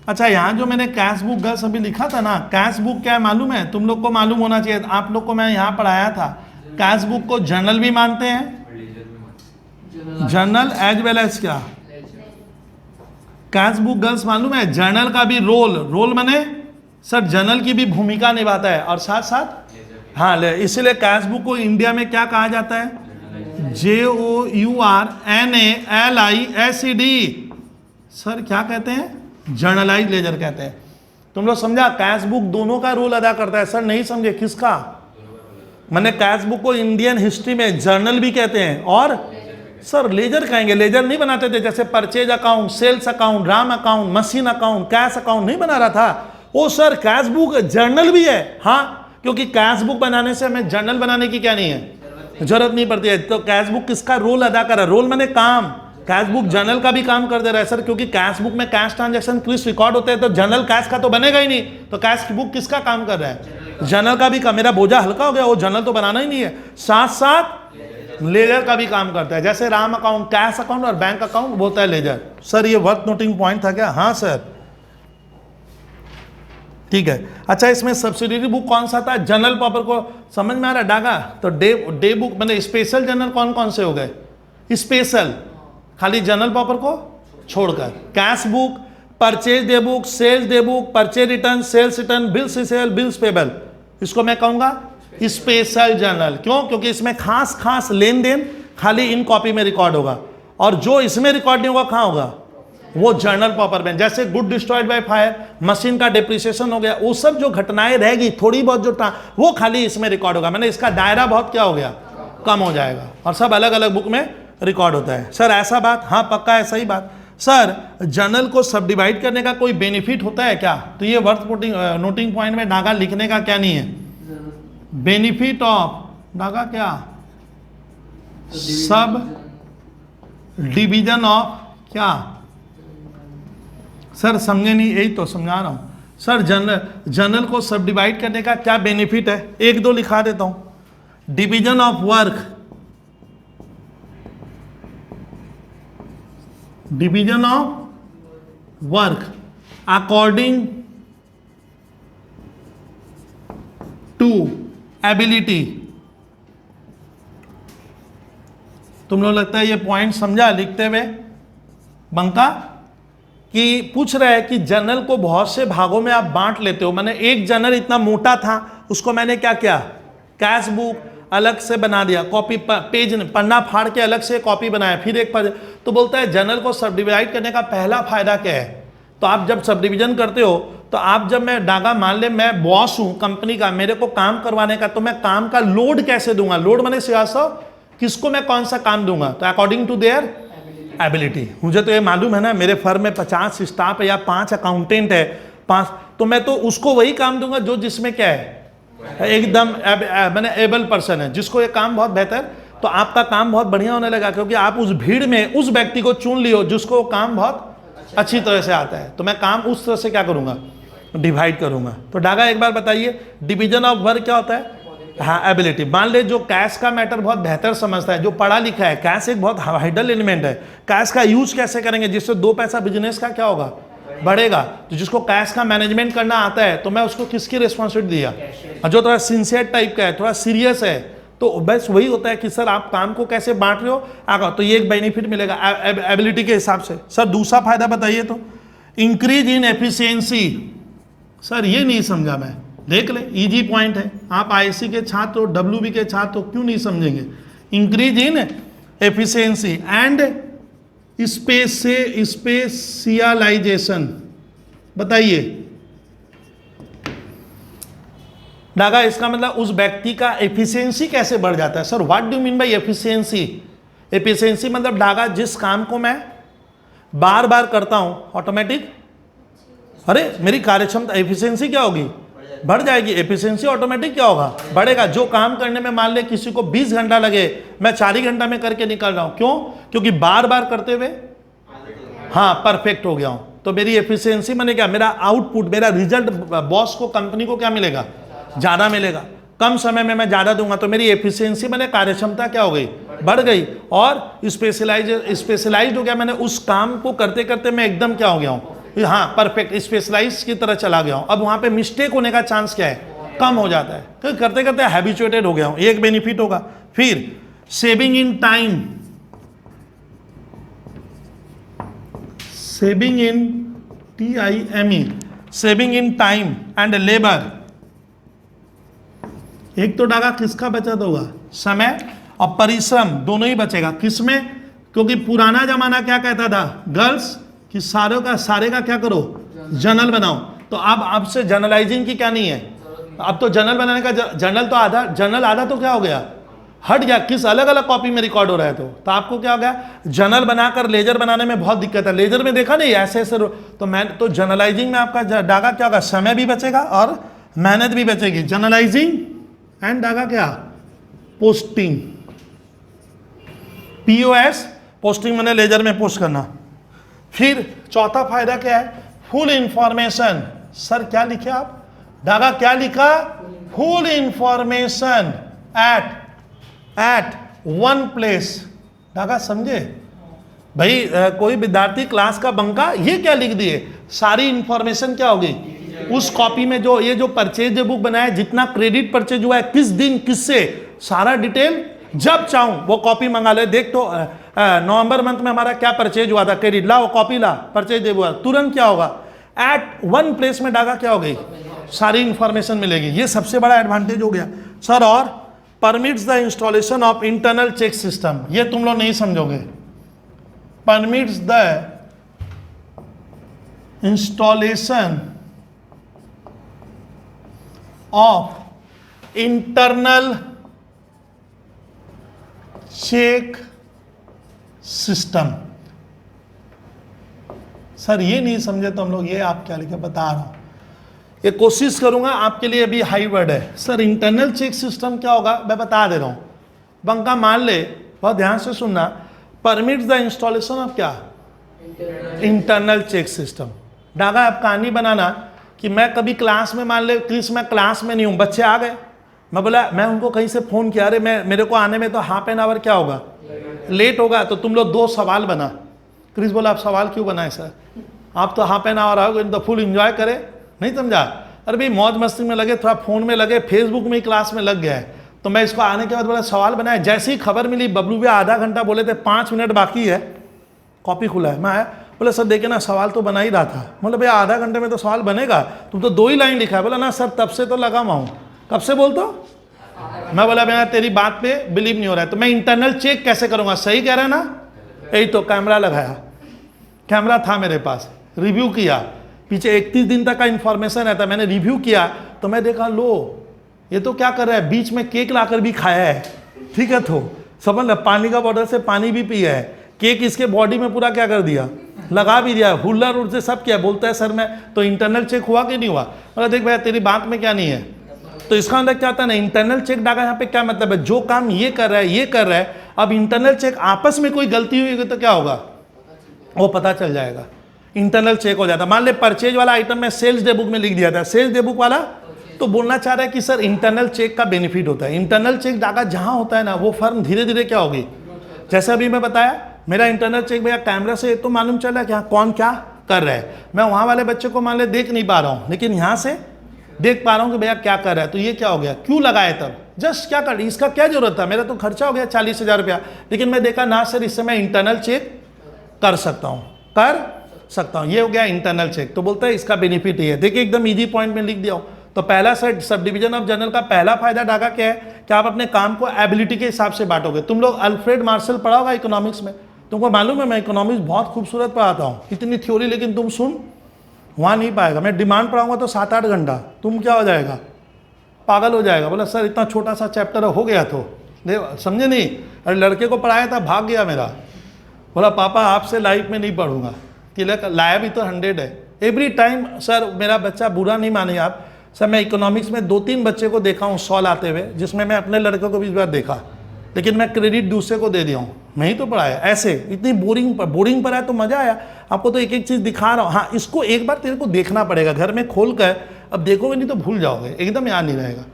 अच्छा यहाँ जो मैंने कैश बुक गर्ल्स अभी लिखा था ना, कैश बुक क्या है मालूम है, तुम लोग को मालूम होना चाहिए, आप लोग को मैं यहाँ पढ़ाया था। कैश बुक को जर्नल भी मानते हैं, जर्नल एज वेल एज क्या, कैश बुक गर्ल्स मालूम है जर्नल का भी रोल, रोल माने सर जर्नल की भी भूमिका निभाता है, और साथ साथ हाँ इसीलिए कैश बुक को इंडिया में क्या कहा जाता है, JOURNALISED। सर क्या कहते हैं, जर्नलाइज लेजर कहते हैं। तुम लोग समझा, कैश बुक दोनों का रोल अदा करता है। सर नहीं समझे किसका, मैंने कैश बुक को इंडियन हिस्ट्री में जर्नल भी कहते हैं और सर लेजर कहेंगे। लेजर नहीं बनाते थे, जैसे purchase account, sales account, Ram account, machine account, cash account नहीं बना रहा था। Oh sir cash book journal भी है, हाँ क्योंकि कैश बुक बनाने से हमें जर्नल बनाने की क्या नहीं है, जरूरत नहीं पड़ती है। तो कैश बुक किसका रोल अदा कर रहा है, रोल मैंने काम, कैश बुक जर्नल का भी काम कर दे रहा है सर, क्योंकि कैश बुक में कैश ट्रांजैक्शन क्लिस्ट रिकॉर्ड होते हैं, तो जर्नल कैश का तो बनेगा ही नहीं, तो कैश बुक किसका काम कर रहा है, जर्नल का भी काम। मेरा बोझा हल्का हो गया, वो जर्नल तो बनाना ही नहीं है, साथ साथ लेजर का भी काम करता है। जैसे राम अकाउंट, कैश अकाउंट और बैंक अकाउंट बोलता है लेजर। सर ये वर्थ नोटिंग पॉइंट था क्या, हाँ सर ठीक है। अच्छा इसमें सब्सिडियरी बुक कौन सा था, जनरल प्रॉपर को समझ में आ रहा है डागा। तो डे बुक मतलब स्पेशल जर्नल कौन कौन से हो गए, स्पेशल खाली जनरल प्रॉपर को छोड़कर, cash book, purchase day book, sales day book, purchase return, sales return, bills receivable, bills payable, इसको मैं कहूंगा स्पेशल जर्नल। क्यों, क्योंकि इसमें खास खास लेन देन खाली इन कॉपी में रिकॉर्ड होगा, और जो इसमें रिकॉर्ड नहीं होगा कहाँ होगा, वो जर्नल प्रॉपर में। जैसे good destroyed by fire, machine का डिप्रिसिएशन हो गया, वो सब जो घटनाएं रहेगी थोड़ी बहुत जो वो खाली इसमें रिकॉर्ड होगा, मैंने इसका दायरा बहुत क्या हो गया, कम हो जाएगा, और सब अलग अलग बुक में रिकॉर्ड होता है। सर ऐसा बात, हाँ पक्का ऐसा ही बात। सर जर्नल को सब डिवाइड करने का कोई बेनिफिट होता है क्या, तो ये वर्थ नोटिंग पॉइंट में डागा लिखने का क्या नहीं है, बेनिफिट ऑफ डागा क्या, सब डिवीजन ऑफ क्या। सर समझे नहीं, यही तो समझा रहा हूँ सर। जर्नल को सब डिवाइड करने का क्या बेनिफिट है, एक दो लिखा देता हूं। Division of work, division of work according to ability. तुम लोग लगता है ये पॉइंट समझा लिखते हुए बंका, कि पूछ रहा है कि जर्नल को बहुत से भागों में आप बांट लेते हो। मैंने एक जर्नल इतना मोटा था, उसको मैंने क्या किया, कैश बुक अलग से बना दिया, कॉपी पेज पन्ना फाड़ के अलग से कॉपी बनाया, फिर एक पेज। तो बोलता है जर्नल को सब डिवाइड करने का पहला फायदा क्या है, तो आप जब सब डिवीजन करते हो, तो आप जब मैं डागा मान ले मैं बॉस हूं कंपनी का, मेरे को काम करवाने का, तो मैं काम का लोड कैसे दूंगा, लोड मैंने सियासत किसको मैं कौन सा काम दूंगा, तो अकॉर्डिंग टू देयर एबिलिटी। मुझे तो ये मालूम है ना, मेरे फर्म में 50 स्टाफ है या 5 अकाउंटेंट है 5, तो मैं तो उसको वही काम दूंगा जो जिसमें क्या है, एकदम मैंने एबल पर्सन है, जिसको ये काम बहुत बेहतर, तो आपका काम बहुत बढ़िया होने लगा, क्योंकि आप उस भीड़ में उस व्यक्ति को चुन लियो जिसको काम बहुत अच्छी तरह से आता है। तो मैं काम उस तरह से क्या करूंगा, डिवाइड करूंगा। तो डागा एक बार बताइए डिवीजन ऑफ वर्क क्या होता है, हाँ एबिलिटी। मान ले जो कैश का मैटर बहुत बेहतर समझता है, जो पढ़ा लिखा है, कैश एक बहुत हाइडल एलिमेंट है, कैश का यूज कैसे करेंगे जिससे 2 पैसा बिजनेस का क्या होगा, बढ़ेगा। तो जिसको कैश का मैनेजमेंट करना आता है, तो मैं उसको किसकी रिस्पॉन्सिबिलिटी दिया, और जो थोड़ा सिंसियर टाइप का है, थोड़ा सीरियस है, तो बस वही होता है कि सर आप काम को कैसे बांट रहे हो आगे, तो ये एक बेनिफिट मिलेगा एबिलिटी के हिसाब से। सर दूसरा फायदा बताइए, तो इंक्रीज इन एफिशिएंसी। सर ये नहीं समझा मैं, देख ले, इजी पॉइंट है। आप आईसी के छात्र हो, डब्ल्यूबी के छात्र हो, क्यों नहीं समझेंगे? Increase in efficiency and specialisation. बताइए डागा, इसका मतलब उस व्यक्ति का एफिशिएंसी कैसे बढ़ जाता है? Sir what do mean by efficiency? Efficiency मतलब डागा, जिस काम को मैं बार बार करता हूं ऑटोमेटिक, अरे मेरी कार्यक्षमता, एफिशिएंसी क्या होगी? बढ़ जाएगी। एफिशिएंसी ऑटोमेटिक क्या होगा? बढ़ेगा। जो काम करने में मान ले किसी को 20 घंटा लगे, मैं 4 ही घंटा में करके निकल रहा हूं। क्यों? क्योंकि बार बार करते हुए हाँ परफेक्ट हो गया हूं। तो मेरी एफिशिएंसी माने क्या? मेरा आउटपुट, मेरा रिजल्ट, बॉस को, कंपनी को क्या मिलेगा? ज़्यादा मिलेगा। कम समय में मैं ज़्यादा दूंगा, तो मेरी एफिशिएंसी माने कार्यक्षमता क्या हो गई? बढ़ गई। और स्पेशलाइज्ड हो गया, मैंने उस काम को करते करते मैं एकदम क्या हो गया हूँ? हाँ परफेक्ट, स्पेशलाइज की तरह चला गया हूँ। अब वहाँ पे मिस्टेक होने का चांस क्या है? कम हो जाता है, क्योंकि करते करते हैबिचुएटेड हो गया हूँ। एक बेनिफिट होगा। फिर saving in time, saving in TIME, saving in time and labour. एक तो डागा किसका बचत होगा? समय और परिश्रम दोनों ही बचेगा। किसमें? क्योंकि पुराना जमाना क्या कहता था गर्ल्स कि सारे का क्या करो? जर्नल बनाओ। तो अब से जर्नलाइजिंग की क्या नहीं है? अब तो जर्नल बनाने का जर्नल तो आधा, जर्नल आधा तो क्या हो गया? हट गया। किस अलग अलग कॉपी में रिकॉर्ड हो रहा है। तो आपको क्या हो गया? जर्नल बनाकर लेजर बनाने में बहुत दिक्कत है। लेजर में देखा नहीं ऐसे ऐसे, तो मैं तो जर्नलाइजिंग में आपका डागा क्या होगा? समय भी बचेगा और मेहनत भी बचेगी। जर्नलाइजिंग एंड डागा क्या? पोस्टिंग। POS, पोस्टिंग मैंने लेजर में पोस्ट करना। फिर चौथा फायदा क्या है? Full information. सर क्या लिखे आप? डागा क्या लिखा? Full information at one place. Daga समझे भाई? कोई विद्यार्थी क्लास का बंका ये क्या लिख दिए? सारी इंफॉर्मेशन क्या होगी उस कॉपी में? जो ये जो परचेज बुक बनाया, जितना क्रेडिट परचेज हुआ है, किस दिन, किससे, सारा डिटेल जब चाहूं वो कॉपी मंगा ले। देख तो नवंबर मंथ में हमारा क्या परचेज हुआ था, क्रेडिट ला वो कॉपी ला, परचेज हुआ, तुरंत क्या होगा? एट वन प्लेस में डागा क्या हो गई? सारी इंफॉर्मेशन मिलेगी। ये सबसे बड़ा एडवांटेज हो गया सर। और permits the installation of internal check system, ये तुम लोग नहीं समझोगे। Permits the installation of internal check system. Sir ये नहीं समझे तो हम लोग, ये आप क्या लिखे बता रहा हूं, ये कोशिश करूंगा आपके लिए। अभी हाई वर्ड है सर। इंटरनल चेक सिस्टम क्या होगा मैं बता दे रहा हूं। बंका मान ले, बहुत ध्यान से सुनना। परमिट्स द इंस्टॉलेशन ऑफ क्या? Internal check system. डागा आप कहानी बनाना कि मैं कभी क्लास में, मान ले क्रिस मैं क्लास में नहीं हूं, बच्चे आ गए, मैं बोला, मैं उनको कहीं से फोन किया, अरे मेरे को आने में तो हाफ एन आवर क्या होगा? लेट होगा। तो तुम लोग 2 सवाल बना। क्रिस बोला आप सवाल क्यों बनाए सर? आप तो हाफ एन आवर आओगे तो फुल एंजॉय करे, नहीं समझा? अरे भाई मौज मस्ती में लगे, थोड़ा फोन में लगे, फेसबुक में ही क्लास में लग गया है। तो मैं इसको आने के बाद बोला सवाल बनाए। जैसे ही खबर मिली बबलू भैया आधा घंटा बोले थे, 5 मिनट बाकी है, कॉपी खुला है। मैं आया, बोला सर देखे ना सवाल तो बना ही रहा था। बोला भैया आधा घंटे में तो सवाल बनेगा, तुम तो 2 ही लाइन लिखा है। बोला ना सर तब से तो लगा हुआ हूँ। कब से बोलते हो? मैं बोला भैया तेरी बात पे बिलीव नहीं हो रहा है। तो मैं इंटरनल चेक कैसे करूंगा? सही कह रहा है ना? यही तो कैमरा लगाया, कैमरा था मेरे पास, रिव्यू किया, पीछे 31 दिन तक का इंफॉर्मेशन रहता, मैंने रिव्यू किया तो मैं देखा लो ये तो क्या कर रहा है, बीच में केक लाकर भी खाया है। ठीक है, तो समझ लो, पानी का बॉटल से पानी भी पिया है, केक इसके बॉडी में पूरा क्या कर दिया, लगा भी दिया, हुल्ला रूट से सब किया। बोलता है सर मैं तो इंटरनल चेक हुआ कि नहीं हुआ? मतलब देख भैया तेरी बात में क्या नहीं है। तो इसका अंदर क्या आता है ना, इंटरनल चेक डागा यहाँ पे क्या मतलब है, जो काम ये कर रहा है ये कर रहा है। अब इंटरनल चेक आपस में कोई गलती हुई तो क्या होगा, वो पता चल जाएगा, इंटरनल चेक हो जाता। मान ले परचेज वाला आइटम में सेल्स डे बुक में लिख दिया था, सेल्स डे बुक वाला तो बोलना चाह रहा है कि सर इंटरनल चेक का बेनिफिट होता है। इंटरनल चेक डागा जहां होता है ना, वो फर्म धीरे धीरे क्या होगी, जैसे अभी मैं बताया मेरा इंटरनल चेक भैया कैमरा से तो मालूम चल रहा है कि हाँ कौन क्या कर रहा है। मैं वहाँ वाले बच्चे को मान ले देख नहीं पा रहा हूँ, लेकिन यहाँ से देख पा रहा हूँ कि भैया क्या कर रहा है। तो ये क्या हो गया, क्यों लगाए तब, जस्ट क्या कर, इसका क्या जरूरत था, मेरा तो खर्चा हो गया 40,000 रुपया, लेकिन मैं देखा ना सर इससे मैं इंटरनल चेक कर सकता हूँ, ये हो गया इंटरनल चेक। तो बोलता है इसका बेनिफिट ये है। देखिए एकदम इजी पॉइंट में लिख दिया हूँ। तो पहला set sub division of journal का पहला फायदा डागा क्या है कि आप अपने काम को एबिलिटी के हिसाब से बांटोगे। तुम लोग अल्फ्रेड मार्शल पढ़ा होगा इकोनॉमिक्स में, तुमको मालूम है मैं इकोनॉमिक्स बहुत खूबसूरत पढ़ाता हूँ, इतनी थ्योरी, लेकिन तुम सुन वहाँ नहीं पाएगा। मैं डिमांड पढ़ाऊंगा तो 7-8 घंटा, तुम क्या हो जाएगा, पागल हो जाएगा। बोला सर इतना छोटा सा चैप्टर हो गया तो समझे नहीं। अरे लड़के को पढ़ाया था, भाग गया मेरा, बोला पापा आपसे लाइफ में नहीं पढ़ूंगा। कि लाया भी तो 100 है एवरी टाइम। सर मेरा बच्चा बुरा नहीं माने आप, सर मैं इकोनॉमिक्स में 2-3 बच्चे को देखा हूँ सॉल्व आते हुए, जिसमें मैं अपने लड़के को भी इस बार देखा, लेकिन मैं क्रेडिट दूसरे को दे दिया हूँ, मैं ही तो पढ़ाया। ऐसे इतनी बोरिंग पढ़ाया तो मज़ा आया। आपको तो एक एक चीज़ दिखा रहा हूँ। हाँ इसको एक बार तेरे को देखना पड़ेगा घर में खोल कर, अब देखोगे नहीं तो भूल जाओगे, एकदम याद नहीं रहेगा।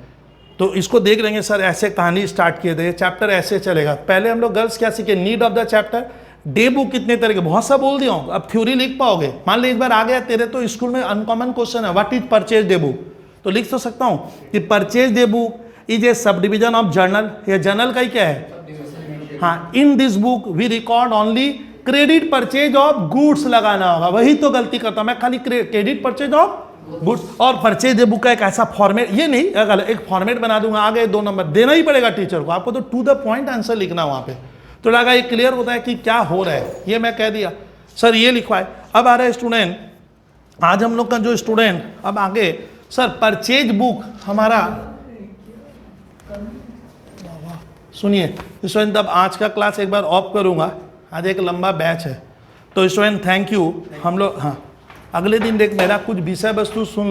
तो इसको देख लेंगे सर ऐसे कहानी स्टार्ट किए थे, चैप्टर ऐसे चलेगा। पहले हम लोग गर्ल्स क्या सीखे, need of the chapter, day book कितने तरह के, बहुत सा बोल दिया हूँ, अब थ्योरी लिख पाओगे। मान लो एक बार आ गया तेरे तो स्कूल में अनकॉमन क्वेश्चन है, what is purchase day book, तो लिख तो सकता हूँ कि purchase day book is a sub division of journal. या जर्नल का ही क्या है, हाँ, in this book we record only credit purchase of goods लगाना होगा। वही तो गलती करता मैं, खाली क्रेडिट परचेज ऑफ गुड्स। और परचेज डे बुक का एक ऐसा फॉर्मेट, ये नहीं एक फॉर्मेट बना दूंगा, आगे 2 नंबर देना ही पड़ेगा टीचर को, आपको तो टू द पॉइंट आंसर लिखना वहां पे, तो लगा ये क्लियर होता है कि क्या हो रहा है। ये मैं कह दिया सर ये लिखवाए। अब आ रहा है स्टूडेंट, आज हम लोग का जो स्टूडेंट अब आगे, सर परचेज बुक हमारा, सुनिए स्टूडेंट, अब आज का क्लास एक बार ऑफ करूंगा, आज एक लंबा बैच है, तो स्टूडेंट थैंक यू। हम लोग हाँ अगले दिन देख मेरा कुछ विषय वस्तु सुन